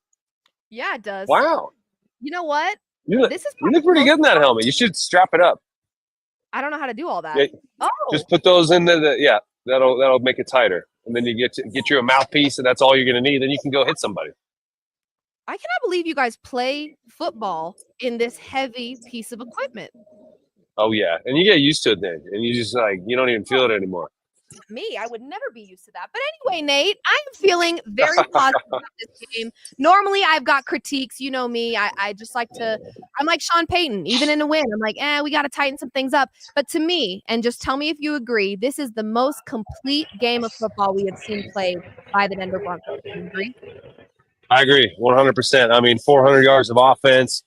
Yeah, it does.
Wow.
You know what?
You look pretty good in that helmet. You should strap it up.
I don't know how to do all that.
Yeah,
Oh.
just put those in the that'll make it tighter. And then you get you a mouthpiece, and that's all you're going to need. Then you can go hit somebody.
I cannot believe you guys play football in this heavy piece of equipment.
Oh, yeah. And you get used to it then. And you just you don't even feel it anymore.
Me, I would never be used to that. But anyway, Nate, I am feeling very positive about this game. Normally, I've got critiques. You know me. I just like to – I'm like Sean Payton. Even in a win, I'm like, we got to tighten some things up. But to me, and just tell me if you agree, this is the most complete game of football we have seen played by the Denver Broncos. Do you agree?
I agree, 100%. I mean, 400 yards of offense,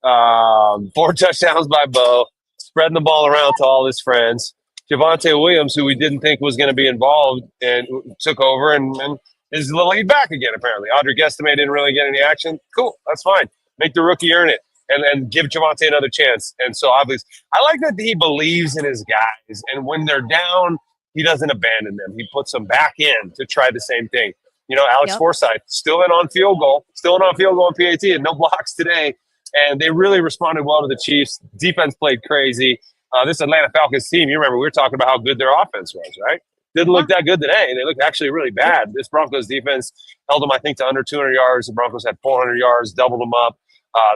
4 touchdowns by Bo, spreading the ball around to all his friends. Javonte Williams, who we didn't think was going to be involved, and took over and is the lead back again, apparently. Audrey Guestimate didn't really get any action. Cool, that's fine. Make the rookie earn it and give Javonte another chance. And so, obviously, I like that he believes in his guys. And when they're down, he doesn't abandon them. He puts them back in to try the same thing. Alex Forsythe, still in on field goal in PAT, and no blocks today. And they really responded well to the Chiefs. Defense played crazy. This Atlanta Falcons team, you remember we were talking about how good their offense was, right? Didn't look that good today. They looked actually really bad. This Broncos defense held them, I think, to under 200 yards. The Broncos had 400 yards, doubled them up.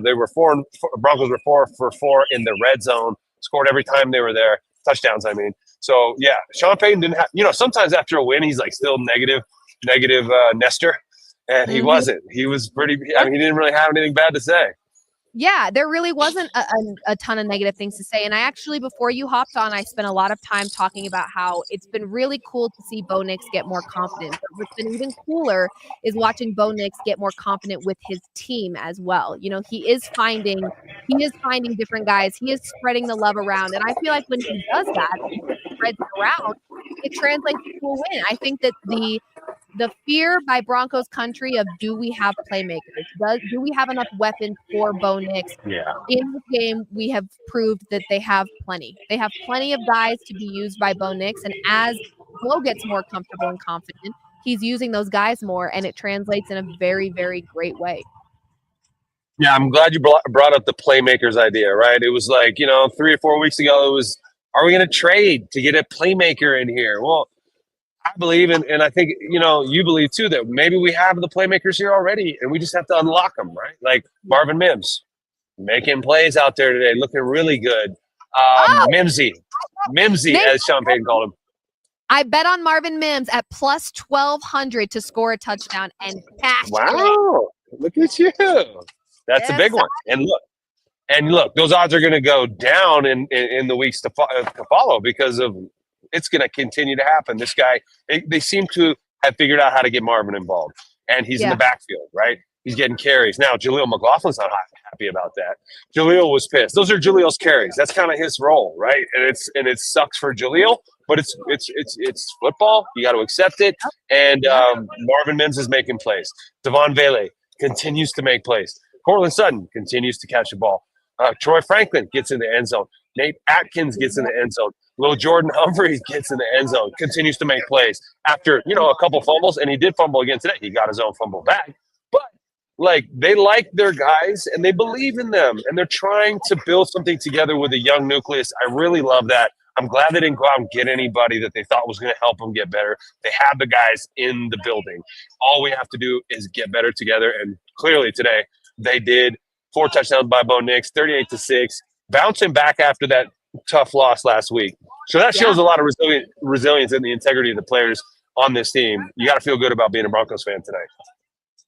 Broncos were 4 for 4 in the red zone, scored every time they were there. Touchdowns, I mean. So, yeah, Sean Payton didn't have – sometimes after a win, he's still negative Nestor. And he wasn't. He was pretty – he didn't really have anything bad to say.
Yeah, there really wasn't a ton of negative things to say. And I actually, before you hopped on, I spent a lot of time talking about how it's been really cool to see Bo Nix get more confident. But what's been even cooler is watching Bo Nix get more confident with his team as well. You know, he is finding different guys. He is spreading the love around. And I feel like when he does that, when he spreads it around, it translates to a win. I think that the fear by Broncos country of do we have playmakers? Do we have enough weapons for Bo Nix?
Yeah.
In this game, we have proved that they have plenty. They have plenty of guys to be used by Bo Nix. And as Bo gets more comfortable and confident, he's using those guys more, and it translates in a very, very great way.
Yeah, I'm glad you brought up the playmakers idea, right? It was like, 3 or 4 weeks ago, it was, are we going to trade to get a playmaker in here? Well, I believe, and I think, you believe too, that maybe we have the playmakers here already, and we just have to unlock them, right? Like Marvin Mims, making plays out there today, looking really good. Mimsy, as Sean Payton called him.
I bet on Marvin Mims at plus 1,200 to score a touchdown and cash.
Wow, look at you. That's a big one. And look, those odds are going to go down in the weeks to follow because of it's going to continue to happen. This guy, they seem to have figured out how to get Marvin involved, and he's in the backfield, right? He's getting carries. Now, Jaleel McLaughlin's not happy about that. Jaleel was pissed. Those are Jaleel's carries. That's kind of his role, right? And it sucks for Jaleel, but it's football. You got to accept it. And Marvin Mims is making plays. Devon Vele continues to make plays. Cortland Sutton continues to catch the ball. Troy Franklin gets in the end zone. Nate Atkins gets in the end zone. Lil Jordan Humphreys gets in the end zone, continues to make plays after, a couple fumbles, and he did fumble again today. He got his own fumble back. But, they like their guys, and they believe in them, and they're trying to build something together with a young nucleus. I really love that. I'm glad they didn't go out and get anybody that they thought was going to help them get better. They have the guys in the building. All we have to do is get better together, and clearly today they did. 4 touchdowns by Bo Nix, 38-6, bouncing back after that tough loss last week. So that shows a lot of resilience in the integrity of the players on this team. You got to feel good about being a Broncos fan tonight.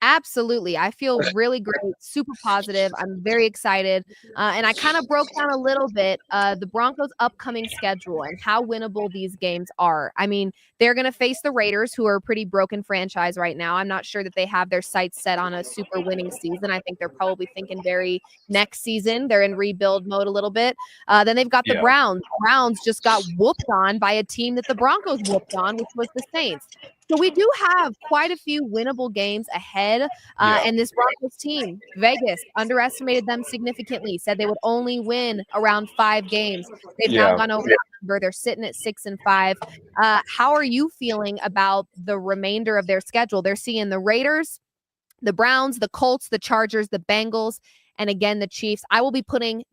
Absolutely. I feel really great, super positive. I'm very excited. And I kind of broke down a little bit the Broncos' upcoming schedule and how winnable these games are. I mean, they're going to face the Raiders, who are a pretty broken franchise right now. I'm not sure that they have their sights set on a super winning season. I think they're probably thinking very next season. They're in rebuild mode a little bit. Then they've got the Browns. The Browns just got whooped on by a team that the Broncos whooped on, which was the Saints. So we do have quite a few winnable games ahead. And this Broncos team, Vegas, underestimated them significantly, said they would only win around 5 games. They've now gone over that number. They're sitting at 6-5. How are you feeling about the remainder of their schedule? They're seeing the Raiders, the Browns, the Colts, the Chargers, the Bengals, and again, the Chiefs. I will be putting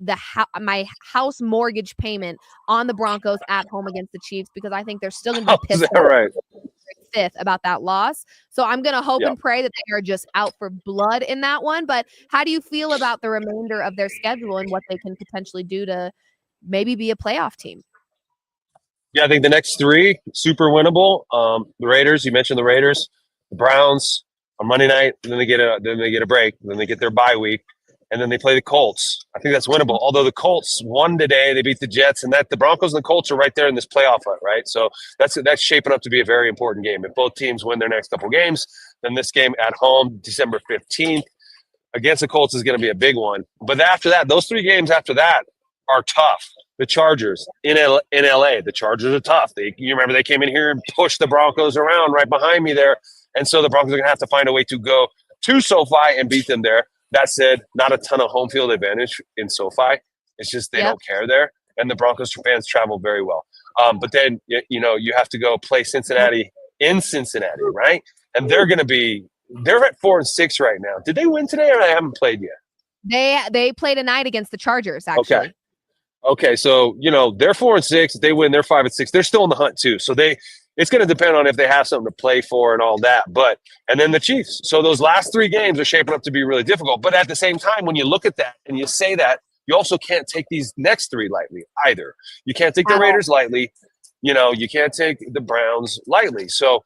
my house mortgage payment on the Broncos at home against the Chiefs because I think they're still going to be pissed off. 5th about that loss. So I'm going to hope and pray that they are just out for blood in that one. But how do you feel about the remainder of their schedule and what they can potentially do to maybe be a playoff team?
Yeah, I think the next 3, super winnable. The Raiders, you mentioned the Raiders, the Browns on Monday night, and then they get a break, and then they get their bye week. And then they play the Colts. I think that's winnable. Although the Colts won today, they beat the Jets, and that the Broncos and the Colts are right there in this playoff hunt, right? So that's shaping up to be a very important game. If both teams win their next couple games, then this game at home, December 15th, against the Colts is going to be a big one. But after that, those 3 games after that are tough. The Chargers in LA, the Chargers are tough. You remember they came in here and pushed the Broncos around right behind me there, and so the Broncos are going to have to find a way to go to SoFi and beat them there. That said, not a ton of home field advantage in SoFi. It's just they don't care there, and the Broncos fans travel very well. But then, you have to go play Cincinnati in Cincinnati, right? And they're at 4-6 right now. Did they win today or they haven't played yet?
They played tonight against the Chargers, actually.
Okay, so, they're 4-6. If they win, they're 5-6. They're still in the hunt, too. So it's going to depend on if they have something to play for and all that. And then the Chiefs. So those last 3 games are shaping up to be really difficult. But at the same time, when you look at that and you say that, you also can't take these next 3 lightly either. You can't take the Raiders lightly. You can't take the Browns lightly. So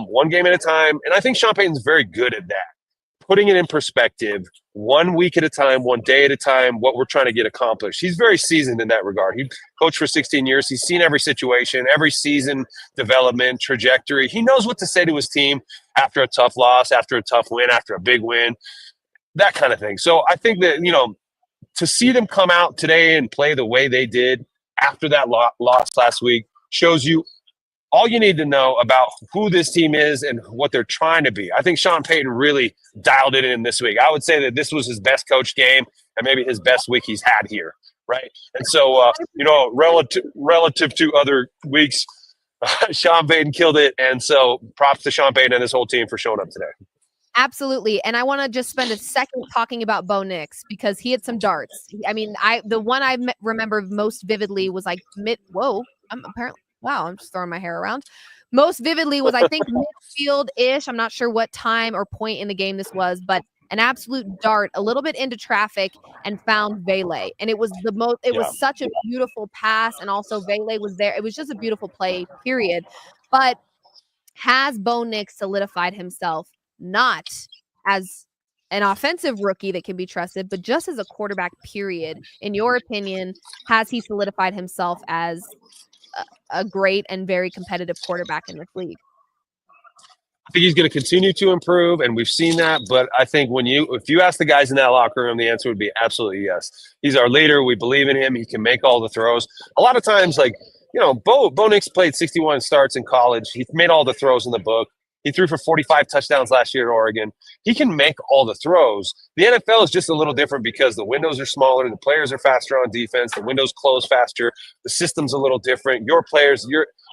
one game at a time. And I think Sean Payton's very good at that. putting it in perspective, 1 week at a time, 1 day at a time, what we're trying to get accomplished. He's very seasoned in that regard. He coached for 16 years. He's seen every situation, every season, development, trajectory. He knows what to say to his team after a tough loss, after a tough win, after a big win, that kind of thing. So I think that, to see them come out today and play the way they did after that loss last week shows you all you need to know about who this team is and what they're trying to be. I think Sean Payton really dialed it in this week. I would say that this was his best coach game and maybe his best week he's had here, right? And so, relative to other weeks, Sean Payton killed it. And so props to Sean Payton and his whole team for showing up today.
Absolutely. And I want to just spend a second talking about Bo Nix because he had some darts. I mean, the one I remember most vividly was like I'm just throwing my hair around. Most vividly was, I think, midfield-ish. I'm not sure what time or point in the game this was, but an absolute dart, a little bit into traffic, and found Vele. And it was was such a beautiful pass, and also Vele was there. It was just a beautiful play, period. But has Bo Nix solidified himself not as an offensive rookie that can be trusted, but just as a quarterback, period? In your opinion, has he solidified himself as a great and very competitive quarterback in this league?
I think he's going to continue to improve, and we've seen that. But I think if you ask the guys in that locker room, the answer would be absolutely yes. He's our leader. We believe in him. He can make all the throws. A lot of times, Bo Nix played 61 starts in college. He made all the throws in the book. He threw for 45 touchdowns last year at Oregon. He can make all the throws. The NFL is just a little different because the windows are smaller, the players are faster on defense, the windows close faster, the system's a little different. Your players,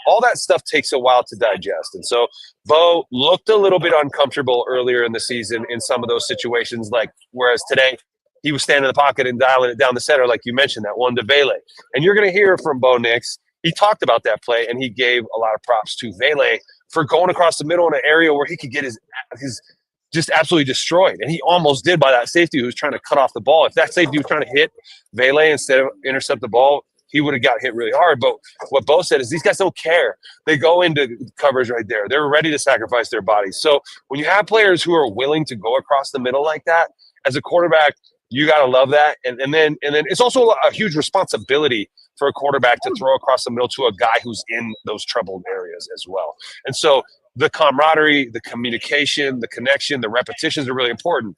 all that stuff takes a while to digest. And so Bo looked a little bit uncomfortable earlier in the season in some of those situations, whereas today he was standing in the pocket and dialing it down the center, like you mentioned, that one to Vele. And you're going to hear from Bo Nix. He talked about that play, and he gave a lot of props to Vele for going across the middle in an area where he could get his just absolutely destroyed. And he almost did by that safety who was trying to cut off the ball. If that safety was trying to hit Vele instead of intercept the ball, he would have got hit really hard. But what Bo said is these guys don't care. They go into coverage right there. They're ready to sacrifice their bodies. So when you have players who are willing to go across the middle like that, as a quarterback, you got to love that. And then it's also a huge responsibility for a quarterback to throw across the middle to a guy who's in those troubled areas as well. And so the camaraderie, the communication, the connection, the repetitions are really important.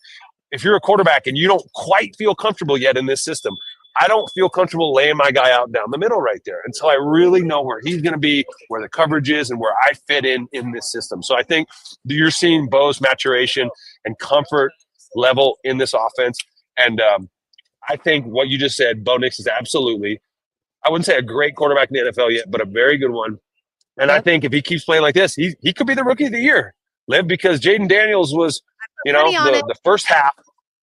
If you're a quarterback and you don't quite feel comfortable yet in this system, I don't feel comfortable laying my guy out down the middle right there until I really know where he's going to be, where the coverage is, and where I fit in this system. So I think you're seeing Bo's maturation and comfort level in this offense. And I think what you just said, Bo Nix is absolutely, I wouldn't say a great quarterback in the NFL yet, but a very good one. And I think if he keeps playing like this, he could be the rookie of the year, Liv, because Jaden Daniels was, the first half.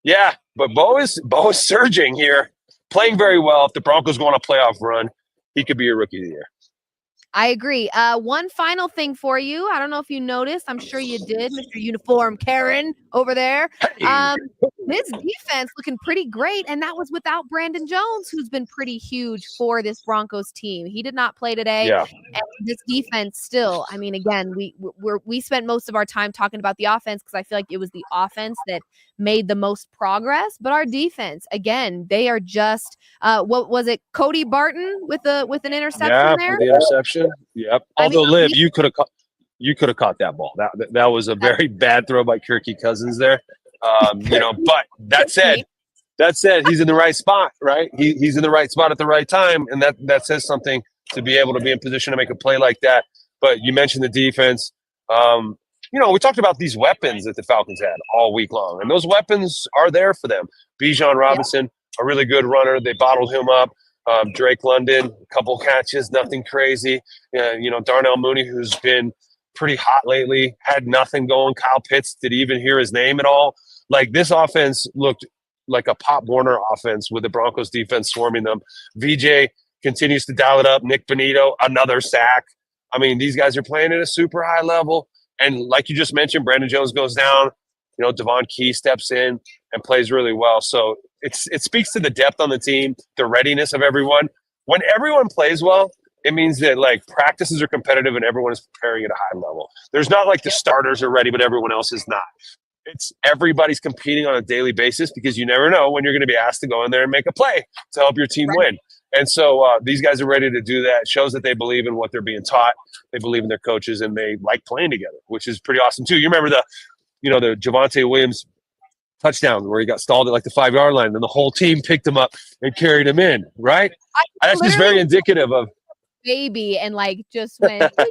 Yeah, but Bo is surging here, playing very well. If the Broncos go on a playoff run, he could be a rookie of the year.
I agree. One final thing for you. I don't know if you noticed. I'm sure you did, Mr. Uniform Karen over there.
Hey.
This defense looking pretty great, and that was without Brandon Jones, who's been pretty huge for this Broncos team. He did not play today.
Yeah.
And this defense still, I mean, again, we spent most of our time talking about the offense because I feel like it was the offense that made the most progress. But our defense, again, they are just what was it? Cody Barton with an interception there.
The interception. Yep. Although Liv, you could have caught that ball. That was a very bad throw by Kirky Cousins there. But that said, he's in the right spot, right? He's in the right spot at the right time, and that says something to be able to be in position to make a play like that. But you mentioned the defense. We talked about these weapons that the Falcons had all week long, and those weapons are there for them. Bijan Robinson, a really good runner. They bottled him up. Drake London, a couple catches, nothing crazy. Darnell Mooney, who's been pretty hot lately, had nothing going. Kyle Pitts, did you even hear his name at all? Like, this offense looked like a Pop Warner offense with the Broncos defense swarming them. VJ continues to dial it up. Nick Benito, another sack. I mean, these guys are playing at a super high level. And like you just mentioned, Brandon Jones goes down. Devon Key steps in and plays really well. So it speaks to the depth on the team, the readiness of everyone. When everyone plays well, it means that practices are competitive and everyone is preparing at a high level. There's not like the starters are ready, but everyone else is not. it's everybody's competing on a daily basis because you never know when you're going to be asked to go in there and make a play to help your team win. And so these guys are ready to do that. It shows that they believe in what they're being taught. They believe in their coaches, and they like playing together, which is pretty awesome too. You remember the Javonte Williams touchdown where he got stalled at like the 5-yard line, and the whole team picked him up and carried him in, right? That's just very indicative of
baby, and like just went. I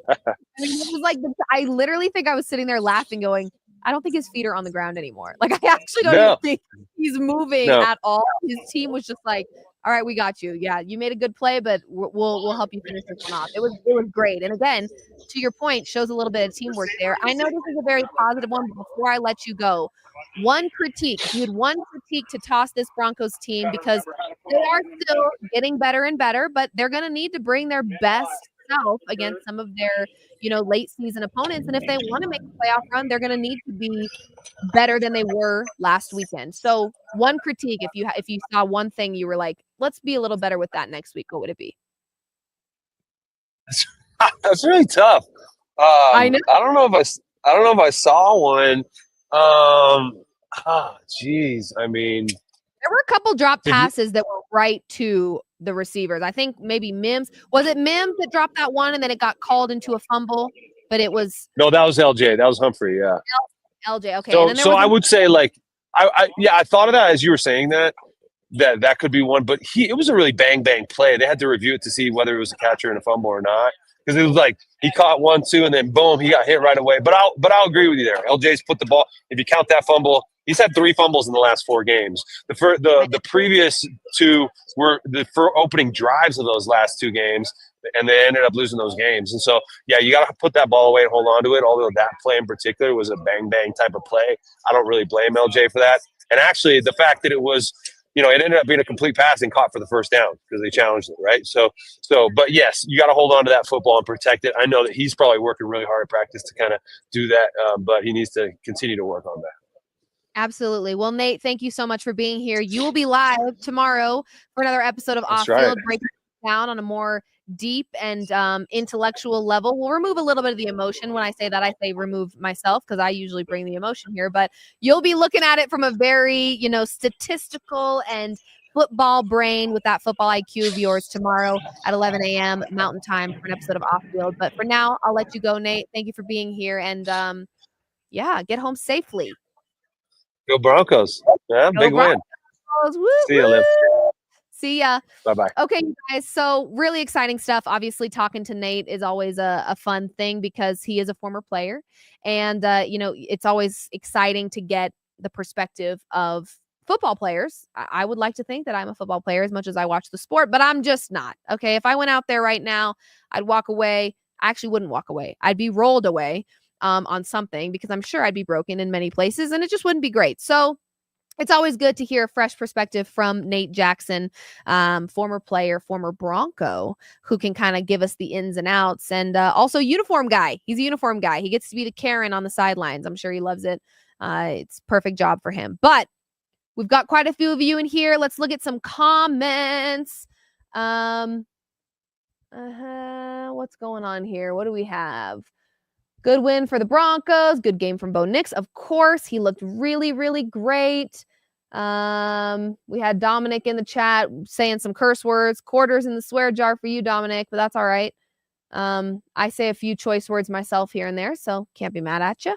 mean, it was like I literally think I was sitting there laughing, going, I don't think his feet are on the ground anymore. Like I actually don't even think he's moving at all. His team was just like, all right, we got you. Yeah, you made a good play, but we'll help you finish this one off. It was great. And again, to your point, shows a little bit of teamwork there. I know this is a very positive one, but before I let you go, one critique. If you had one critique to toss this Broncos team, because they are still getting better and better, but they're going to need to bring their best self against some of their, late season opponents. And if they want to make a playoff run, they're going to need to be better than they were last weekend. So one critique, if you saw one thing you were like, let's be a little better with that next week, what would it be?
That's really tough.
I know.
I don't know if I saw one. Geez. I mean,
there were a couple drop passes that were right to the receivers. I think maybe Mims. Was it Mims that dropped that one and then it got called into a fumble? But it was
no, that was LJ. That was Humphrey. Yeah.
LJ. Okay.
So I would say like, I thought of that as you were saying that could be one, but it was a really bang play. They had to review it to see whether it was a catcher and a fumble or not. Because it was like he caught 1, 2, and then boom, he got hit right away. But I'll agree with you there. LJ's put the ball. If you count that fumble, he's had 3 fumbles in the last 4 games. The previous 2 were the opening drives of those last 2 games, and they ended up losing those games. And so, yeah, you got to put that ball away and hold on to it. Although that play in particular was a bang type of play, I don't really blame LJ for that. And actually, the fact that it was. It ended up being a complete pass and caught for the first down because they challenged it, right? So, but yes, you got to hold on to that football and protect it. I know that he's probably working really hard at practice to kind of do that, but he needs to continue to work on that.
Absolutely. Well, Nate, thank you so much for being here. You will be live tomorrow for another episode of Off Field, breaking down on a more deep and intellectual level. We'll remove a little bit of the emotion. When I say that, I say remove myself because I usually bring the emotion here, but you'll be looking at it from a very, statistical and football brain with that football IQ of yours tomorrow at 11 a.m. Mountain Time for an episode of Off Field. But for now, I'll let you go, Nate. Thank you for being here. And get home safely.
Go Broncos. Yeah, big win.
Woo,
see you, Liv.
See ya.
Bye-bye.
Okay, you guys. So really exciting stuff. Obviously, talking to Nate is always a fun thing because he is a former player. And, it's always exciting to get the perspective of football players. I would like to think that I'm a football player as much as I watch the sport, but I'm just not. Okay, if I went out there right now, I'd walk away. I actually wouldn't walk away. I'd be rolled away on something because I'm sure I'd be broken in many places and it just wouldn't be great. So it's always good to hear a fresh perspective from Nate Jackson, former player, former Bronco, who can kind of give us the ins and outs, and also uniform guy. He's a uniform guy. He gets to be the Karen on the sidelines. I'm sure he loves it. It's a perfect job for him. But we've got quite a few of you in here. Let's look at some comments. What's going on here? What do we have? Good win for the Broncos. Good game from Bo Nix. Of course, he looked really, really great. We had Dominic in the chat saying some curse words. Quarters in the swear jar for you, Dominic, but that's all right. I say a few choice words myself here and there, so can't be mad at you.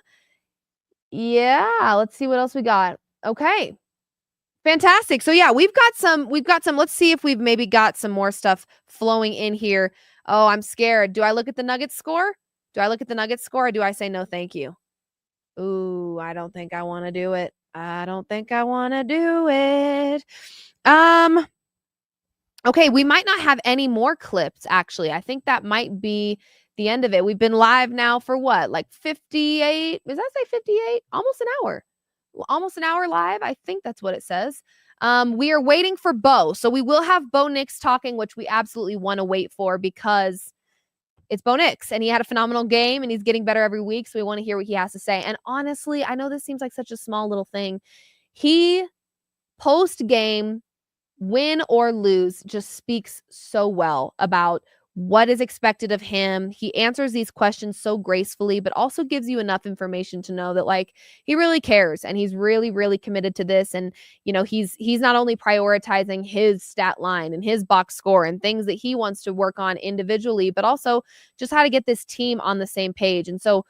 Yeah, let's see what else we got. Okay. Fantastic. So yeah, we've got some, let's see if we've maybe got some more stuff flowing in here. Oh, I'm scared. Do I look at the Nuggets score? Or do I say no, thank you? Ooh, I don't think I want to do it. Okay, we might not have any more clips, actually. I think that might be the end of it. We've been live now for what? Like 58? Does that say 58? Almost an hour. Almost an hour live. I think that's what it says. We are waiting for Bo. So we will have Bo Nix talking, which we absolutely want to wait for because it's Bo Nix, and he had a phenomenal game, and he's getting better every week, so we want to hear what he has to say. And honestly, I know this seems like such a small little thing. He, post-game, win or lose, just speaks so well about what is expected of him. He answers these questions so gracefully, but also gives you enough information to know that like he really cares and he's really, really committed to this. And, he's not only prioritizing his stat line and his box score and things that he wants to work on individually, but also just how to get this team on the same page. And so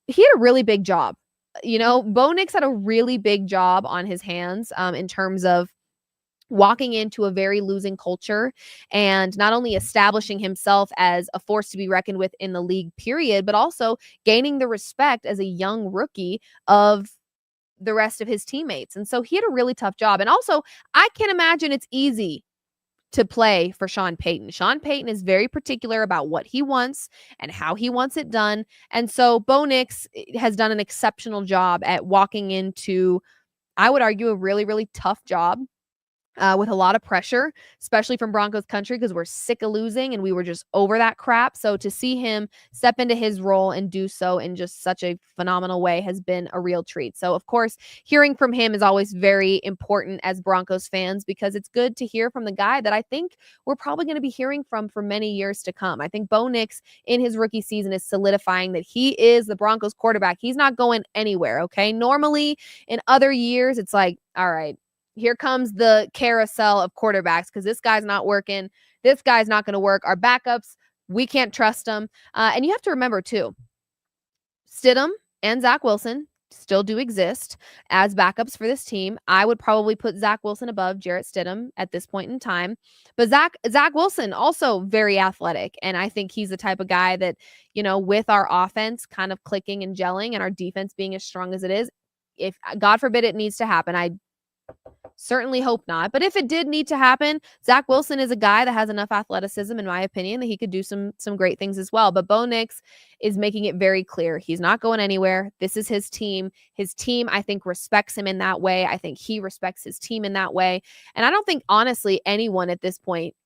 he had a really big job. Bo Nix had a really big job on his hands in terms of walking into a very losing culture and not only establishing himself as a force to be reckoned with in the league period, but also gaining the respect as a young rookie of the rest of his teammates. And so he had a really tough job. And also, I can't imagine it's easy to play for Sean Payton. Sean Payton is very particular about what he wants and how he wants it done. And so Bo Nix has done an exceptional job at walking into, I would argue, a really, really tough job. With a lot of pressure, especially from Broncos country, because we're sick of losing and we were just over that crap. So to see him step into his role and do so in just such a phenomenal way has been a real treat. So, of course, hearing from him is always very important as Broncos fans because it's good to hear from the guy that I think we're probably going to be hearing from for many years to come. I think Bo Nix in his rookie season is solidifying that he is the Broncos quarterback. He's not going anywhere, okay? Normally, in other years, it's like, all right, here comes the carousel of quarterbacks because this guy's not working. This guy's not going to work. Our backups, we can't trust them. And you have to remember, too, Stidham and Zach Wilson still do exist as backups for this team. I would probably put Zach Wilson above Jarrett Stidham at this point in time. But Zach Wilson, also very athletic. And I think he's the type of guy that, with our offense kind of clicking and gelling and our defense being as strong as it is, if God forbid it needs to happen, I certainly hope not. But if it did need to happen, Zach Wilson is a guy that has enough athleticism, in my opinion, that he could do some great things as well. But Bo Nix is making it very clear he's not going anywhere. This is his team. His team, I think, respects him in that way. I think he respects his team in that way. And I don't think, honestly, anyone at this point,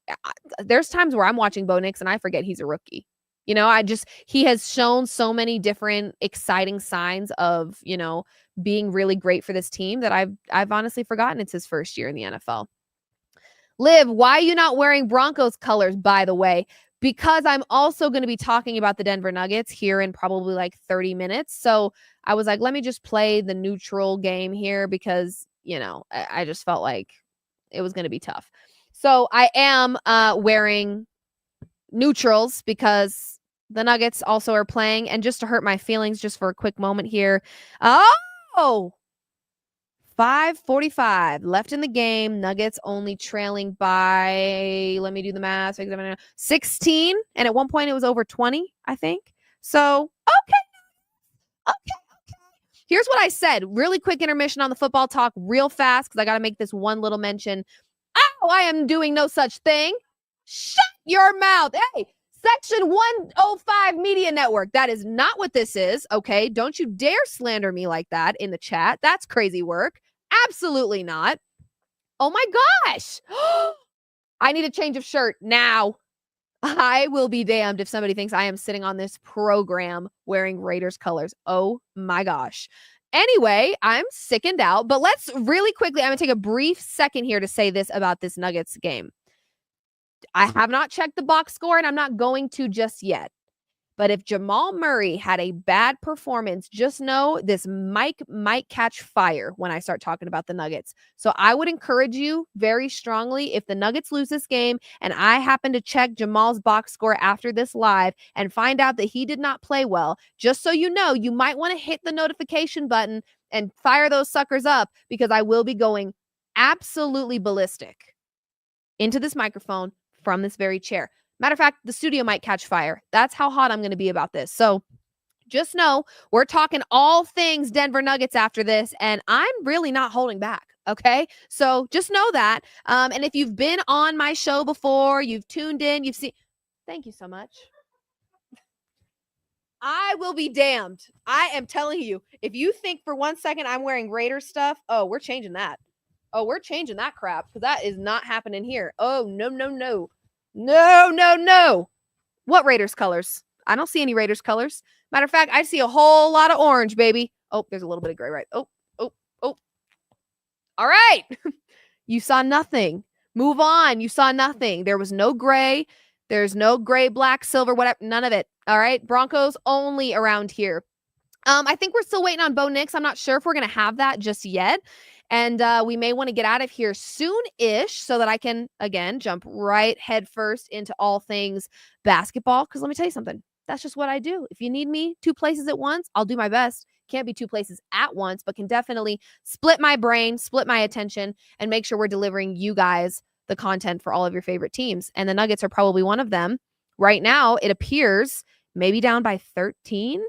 there's times where I'm watching Bo Nix and I forget he's a rookie. He has shown so many different exciting signs of, being really great for this team that I've honestly forgotten it's his first year in the NFL. Liv, why are you not wearing Broncos colors, by the way? Because I'm also going to be talking about the Denver Nuggets here in probably like 30 minutes. So I was like, let me just play the neutral game here because, I just felt like it was going to be tough. So I am wearing neutrals because the Nuggets also are playing. And just to hurt my feelings just for a quick moment here. 5:45 left in the game. Nuggets only trailing by, let me do the math, 16. And at one point it was over 20, I think. So, okay. Here's what I said. Really quick intermission on the football talk real fast because I got to make this one little mention. I am doing no such thing. Shut your mouth. Hey, Section 105 Media Network. That is not what this is, okay? Don't you dare slander me like that in the chat. That's crazy work. Absolutely not. Oh my gosh. I need a change of shirt now. I will be damned if somebody thinks I am sitting on this program wearing Raiders colors. Oh my gosh. Anyway, I'm sickened out, but let's really quickly, I'm going to take a brief second here to say this about this Nuggets game. I have not checked the box score, and I'm not going to just yet. But if Jamal Murray had a bad performance, just know this mic might catch fire when I start talking about the Nuggets. So I would encourage you very strongly, if the Nuggets lose this game, and I happen to check Jamal's box score after this live and find out that he did not play well, just so you know, you might want to hit the notification button and fire those suckers up because I will be going absolutely ballistic into this microphone from this very chair. Matter of fact, the studio might catch fire. That's how hot I'm going to be about this. So just know we're talking all things Denver Nuggets after this, and I'm really not holding back. Okay. So just know that. And if you've been on my show before, you've tuned in, you've seen, thank you so much. I will be damned. I am telling you, if you think for 1 second I'm wearing Raiders stuff, we're changing that. We're changing that crap because that is not happening here. Oh, no. No. What Raiders colors? I don't see any Raiders colors. Matter of fact, I see a whole lot of orange, baby. Oh, there's a little bit of gray, right? Oh. All right. You saw nothing. Move on. You saw nothing. There was no gray. There's no gray, black, silver, whatever. None of it. All right. Broncos only around here. I think we're still waiting on Bo Nix. I'm not sure if we're going to have that just yet. And we may want to get out of here soon-ish so that I can, again, jump right head first into all things basketball. Because let me tell you something. That's just what I do. If you need me 2 places at once, I'll do my best. Can't be 2 places at once, but can definitely split my brain, split my attention, and make sure we're delivering you guys the content for all of your favorite teams. And the Nuggets are probably one of them. Right now, it appears maybe down by 13.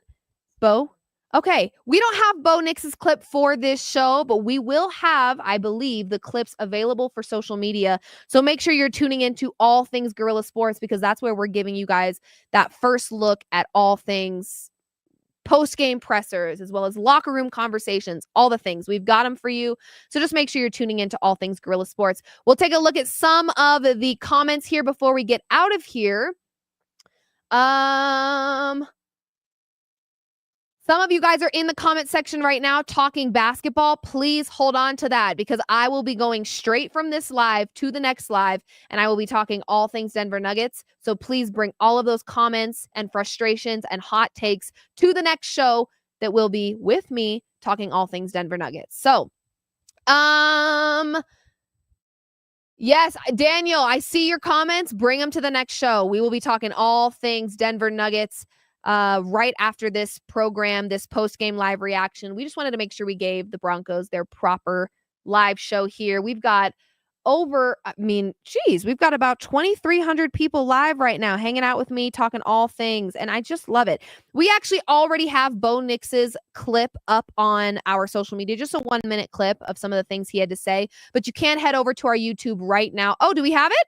Bo? Okay, we don't have Bo Nix's clip for this show, but we will have, I believe, the clips available for social media. So make sure you're tuning into all things Guerrilla Sports because that's where we're giving you guys that first look at all things post-game pressers as well as locker room conversations, all the things. We've got them for you. So just make sure you're tuning into all things Guerrilla Sports. We'll take a look at some of the comments here before we get out of here. Some of you guys are in the comment section right now talking basketball. Please hold on to that because I will be going straight from this live to the next live, and I will be talking all things Denver Nuggets. So please bring all of those comments and frustrations and hot takes to the next show that will be with me talking all things Denver Nuggets. So, yes, Daniel, I see your comments. Bring them to the next show. We will be talking all things Denver Nuggets right after this program, this post-game live reaction. We just wanted to make sure we gave the Broncos their proper live show here. We've got we've got about 2,300 people live right now hanging out with me, talking all things, and I just love it. We actually already have Bo Nix's clip up on our social media, just a 1-minute clip of some of the things he had to say, but you can head over to our YouTube right now. Oh, do we have it?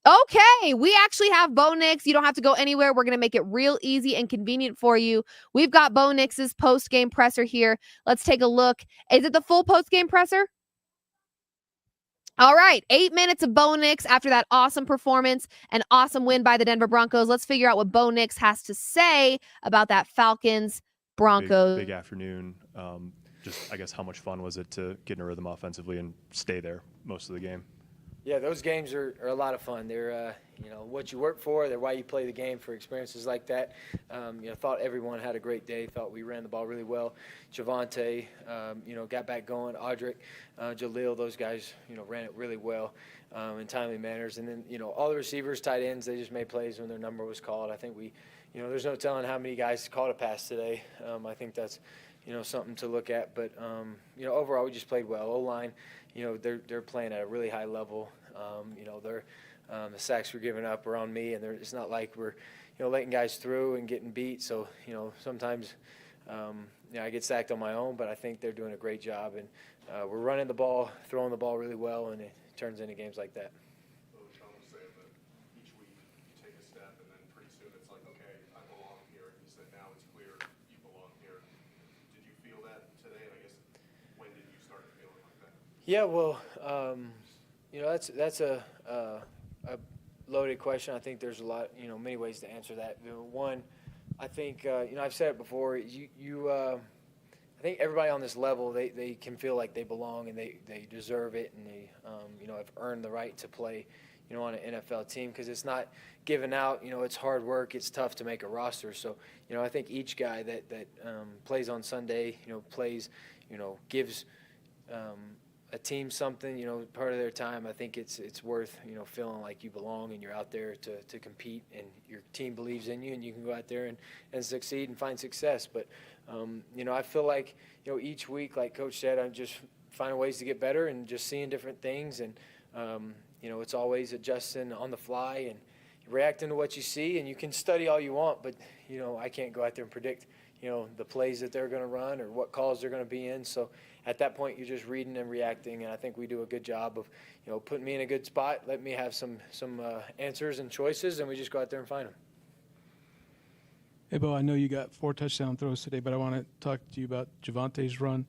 Okay, we actually have Bo Nix. You don't have to go anywhere. We're going to make it real easy and convenient for you. We've got Bo Nix's post-game presser here. Let's take a look. Is it the full post-game presser? All right, 8 minutes of Bo Nix after that awesome performance, an awesome win by the Denver Broncos. Let's figure out what Bo Nix has to say about that Falcons Broncos.
Big afternoon. Just, I guess, how much fun was it to get in a rhythm offensively and stay there most of the game?
Yeah, those games are a lot of fun. They're, what you work for. They're why you play the game, for experiences like that. Thought everyone had a great day. Thought we ran the ball really well. Javonte, got back going. Audric, Jaleel, those guys, ran it really well in timely manners. And then, all the receivers, tight ends, they just made plays when their number was called. I think there's no telling how many guys caught a pass today. I think that's, something to look at. But, overall, we just played well. O-line, they're playing at a really high level. The sacks we're giving up are on me, and it's not like we're, letting guys through and getting beat. So, sometimes, I get sacked on my own, but I think they're doing a great job. And we're running the ball, throwing the ball really well, and it turns into games like that.
Sean was saying that each week you take a step, and then pretty soon it's like, okay, I belong here. And he said now it's clear you belong here. Did you feel that today? And I guess when did you start feeling like that?
Yeah, well, that's a loaded question. I think there's a lot, many ways to answer that. One, I think, I've said it before. I think everybody on this level, they can feel like they belong and they deserve it, and they, have earned the right to play, on an NFL team, because it's not given out. It's hard work. It's tough to make a roster. So, I think each guy that plays on Sunday, plays, gives a team something, part of their time. I think it's worth, feeling like you belong and you're out there to compete, and your team believes in you, and you can go out there and succeed and find success. But, I feel like, each week, like Coach said, I'm just finding ways to get better and just seeing different things. And, it's always adjusting on the fly and reacting to what you see. And you can study all you want, but, I can't go out there and predict, the plays that they're going to run or what calls they're going to be in. So at that point, you're just reading and reacting. And I think we do a good job of, putting me in a good spot, let me have some answers and choices, and we just go out there and find them.
Hey, Bo, I know you got 4 touchdown throws today, but I want to talk to you about Javonte's run.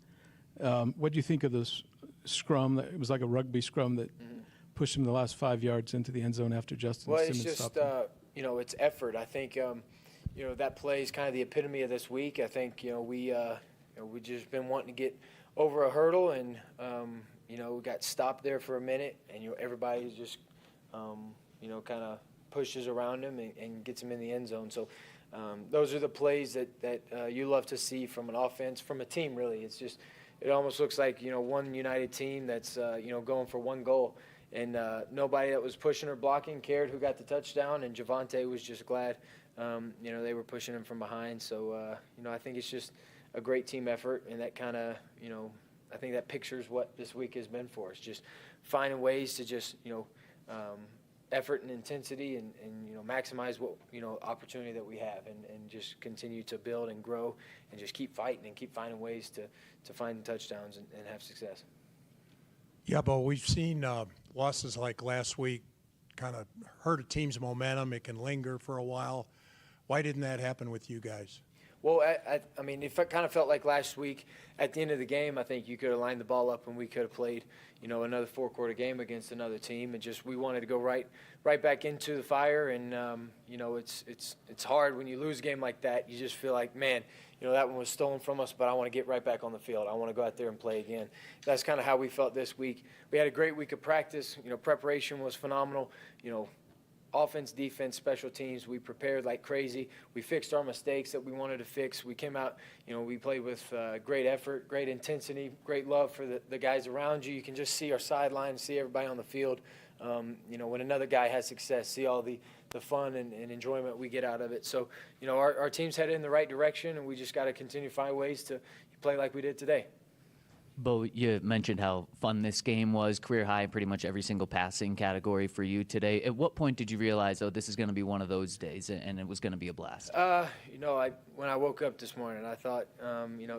What do you think of this scrum? It was like a rugby scrum that pushed him the last 5 yards into the end zone after Justin Simmons stopped him.
Well, it's just, it's effort. I think, that play is kind of the epitome of this week. I think, we just been wanting to get over a hurdle, and, we got stopped there for a minute, and, everybody's just, kind of pushes around him and gets him in the end zone. So those are the plays that you love to see from an offense, from a team, really. It's just, it almost looks like, one united team that's, going for one goal. And nobody that was pushing or blocking cared who got the touchdown, and Javonte was just glad, they were pushing him from behind. So, I think it's just a great team effort, and that kind of, I think that pictures what this week has been for us, just finding ways to just, effort and intensity and maximize what, opportunity that we have and just continue to build and grow and just keep fighting and keep finding ways to find touchdowns and have success.
Yeah, but we've seen losses like last week kind of hurt a team's momentum. It can linger for a while. Why didn't that happen with you guys?
Well, I mean, it kind of felt like last week at the end of the game, I think you could have lined the ball up and we could have played, another four-quarter game against another team, and just we wanted to go right back into the fire. And it's hard when you lose a game like that. You just feel like, man, that one was stolen from us, but I want to get right back on the field. I want to go out there and play again. That's kind of how we felt this week. We had a great week of practice. Preparation was phenomenal. Offense, defense, special teams, we prepared like crazy. We fixed our mistakes that we wanted to fix. We came out, we played with great effort, great intensity, great love for the guys around you. You can just see our sideline, see everybody on the field. When another guy has success, see all the fun and enjoyment we get out of it. So, our team's headed in the right direction, and we just got to continue to find ways to play like we did today.
Bo, you mentioned how fun this game was, career high in pretty much every single passing category for you today. At what point did you realize, this is going to be one of those days, and it was going to be a blast?
When I woke up this morning, I thought,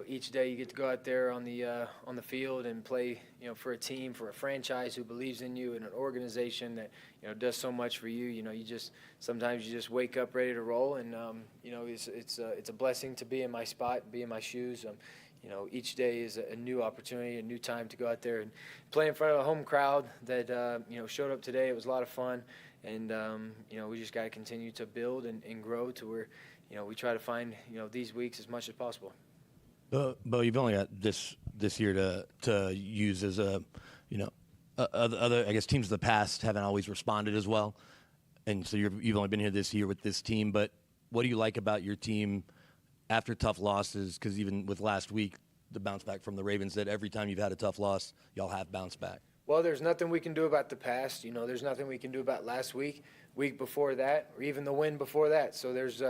each day you get to go out there on the field and play, for a team, for a franchise who believes in you, and an organization that, does so much for you. Sometimes you just wake up ready to roll, and it's a blessing to be in my spot, be in my shoes. Each day is a new opportunity, a new time to go out there and play in front of a home crowd that, showed up today. It was a lot of fun. And, we just got to continue to build and grow to where, we try to find, these weeks as much as possible.
Bo, you've only got this year to use as other, I guess, teams of the past haven't always responded as well. And so you've only been here this year with this team. But what do you like about your team after tough losses? Because even with last week, the bounce back from the Ravens, that every time you've had a tough loss, y'all have bounced back.
Well, there's nothing we can do about the past. There's nothing we can do about last week before that, or even the win before that. So there's,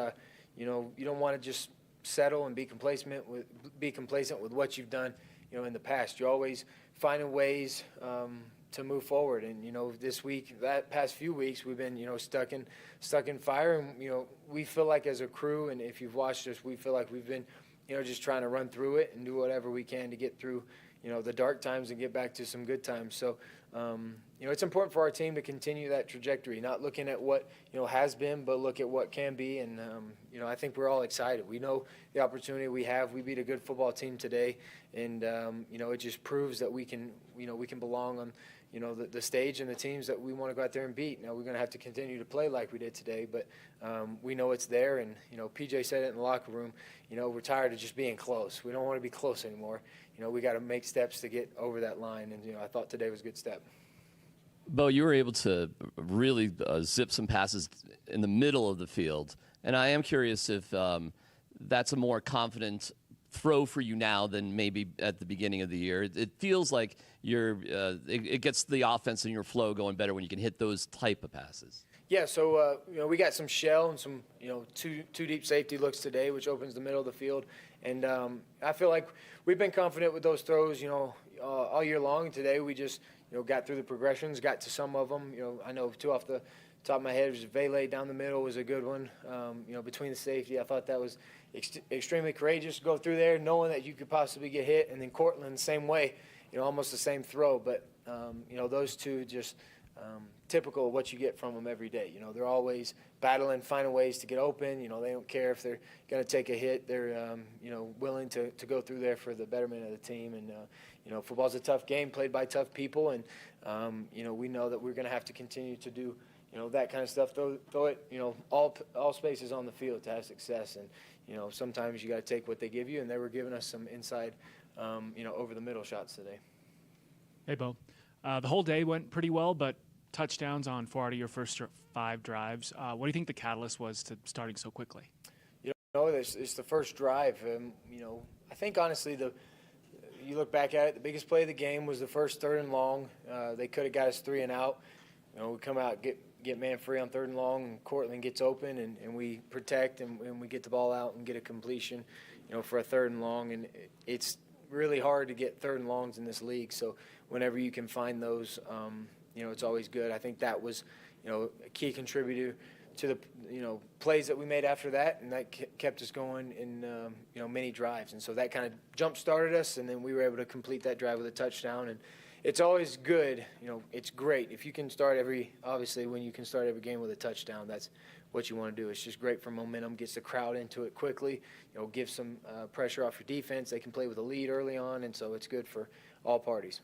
you don't want to just settle and be complacent with what you've done, in the past. You're always finding ways to move forward. And, this week, that past few weeks, we've been, stuck in fire. And, we feel like as a crew, and if you've watched us, we feel like we've been, just trying to run through it and do whatever we can to get through, the dark times and get back to some good times. So, it's important for our team to continue that trajectory, not looking at what, has been, but look at what can be. And, I think we're all excited. We know the opportunity we have. We beat a good football team today. And, it just proves that we can belong on, the stage and the teams that we want to go out there and beat. Now, we're going to have to continue to play like we did today, but we know it's there. And, PJ said it in the locker room, we're tired of just being close. We don't want to be close anymore. We got to make steps to get over that line. And, I thought today was a good step.
Bo, you were able to really zip some passes in the middle of the field. And I am curious if that's a more confident throw for you now than maybe at the beginning of the year. It feels like it gets the offense and your flow going better when you can hit those type of passes.
Yeah, so, we got some shell and some, two deep safety looks today, which opens the middle of the field. And I feel like we've been confident with those throws, all year long. Today we just, got through the progressions, got to some of them. I know two off the top of my head was Vele down the middle was a good one. Between the safety, I thought that was extremely courageous to go through there, knowing that you could possibly get hit. And then Cortland, the same way, almost the same throw. But, those two just typical of what you get from them every day. They're always battling, finding ways to get open. They don't care if they're going to take a hit. They're, willing to go through there for the betterment of the team. And, football's a tough game played by tough people. And, we know that we're going to have to continue to do, that kind of stuff. Throw it, all spaces on the field to have success. And, sometimes you got to take what they give you. And they were giving us some inside, over the middle shots today.
Hey, Bo. The whole day went pretty well, but touchdowns on 4 out of your first 5 drives. What do you think the catalyst was to starting so quickly?
You know, it's the first drive. You know, I think honestly, you look back at it, the biggest play of the game was the first 3rd and long. They could have got us 3 and out. You know, we come out, get man free on 3rd and long, and Cortland gets open, and we protect, and we get the ball out and get a completion, you know, for a 3rd and long. And it's really hard to get 3rd and longs in this league. So whenever you can find those, you know, it's always good. I think that was, you know, a key contributor to the, you know, plays that we made after that, and that kept us going in, you know, many drives. And so that kind of jump-started us, and then we were able to complete that drive with a touchdown. And it's always good, you know, it's great. If you can start obviously when you can start every game with a touchdown, that's what you want to do. It's just great for momentum, gets the crowd into it quickly, you know, gives some pressure off your defense. They can play with a lead early on, and so it's good for all parties.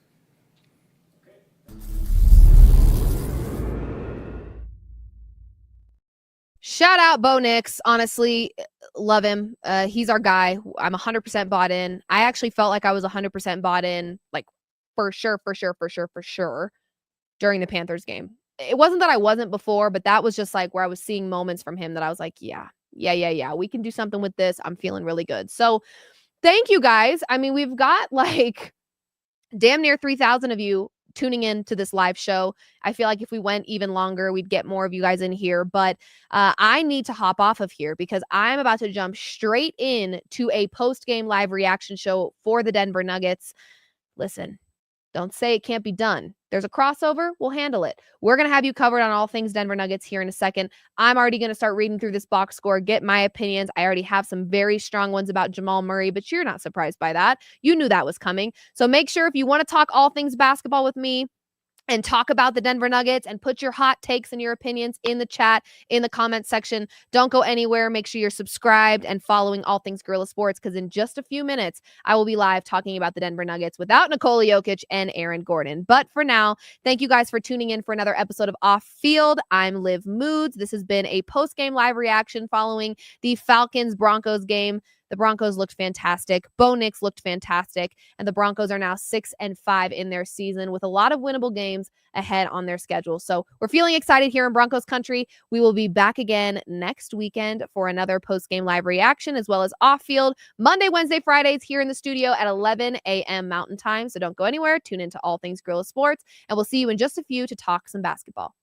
Shout out Bo Nix. Honestly, love him. He's our guy. I'm 100% bought in. I actually felt like I was 100% bought in, like for sure, during the Panthers game. It wasn't that I wasn't before, but that was just like where I was seeing moments from him that I was like, yeah. We can do something with this. I'm feeling really good. So thank you guys. I mean, we've got like damn near 3,000 of you tuning in to this live show. I feel like if we went even longer, we'd get more of you guys in here, but I need to hop off of here because I'm about to jump straight in to a post-game live reaction show for the Denver Nuggets. Listen, don't say it can't be done. There's a crossover. We'll handle it. We're going to have you covered on all things Denver Nuggets here in a second. I'm already going to start reading through this box score, get my opinions. I already have some very strong ones about Jamal Murray, but you're not surprised by that. You knew that was coming. So make sure if you want to talk all things basketball with me, and talk about the Denver Nuggets and put your hot takes and your opinions in the chat, in the comment section. Don't go anywhere. Make sure you're subscribed and following All Things Guerrilla Sports because in just a few minutes, I will be live talking about the Denver Nuggets without Nikola Jokic and Aaron Gordon. But for now, thank you guys for tuning in for another episode of Off Field. I'm Liv Moods. This has been a post-game live reaction following the Falcons-Broncos game. The Broncos looked fantastic. Bo Nix looked fantastic. And the Broncos are now 6-5 in their season with a lot of winnable games ahead on their schedule. So we're feeling excited here in Broncos country. We will be back again next weekend for another post-game live reaction as well as off-field Monday, Wednesday, Fridays here in the studio at 11 a.m. Mountain Time. So don't go anywhere. Tune into All Things Guerrilla Sports. And we'll see you in just a few to talk some basketball.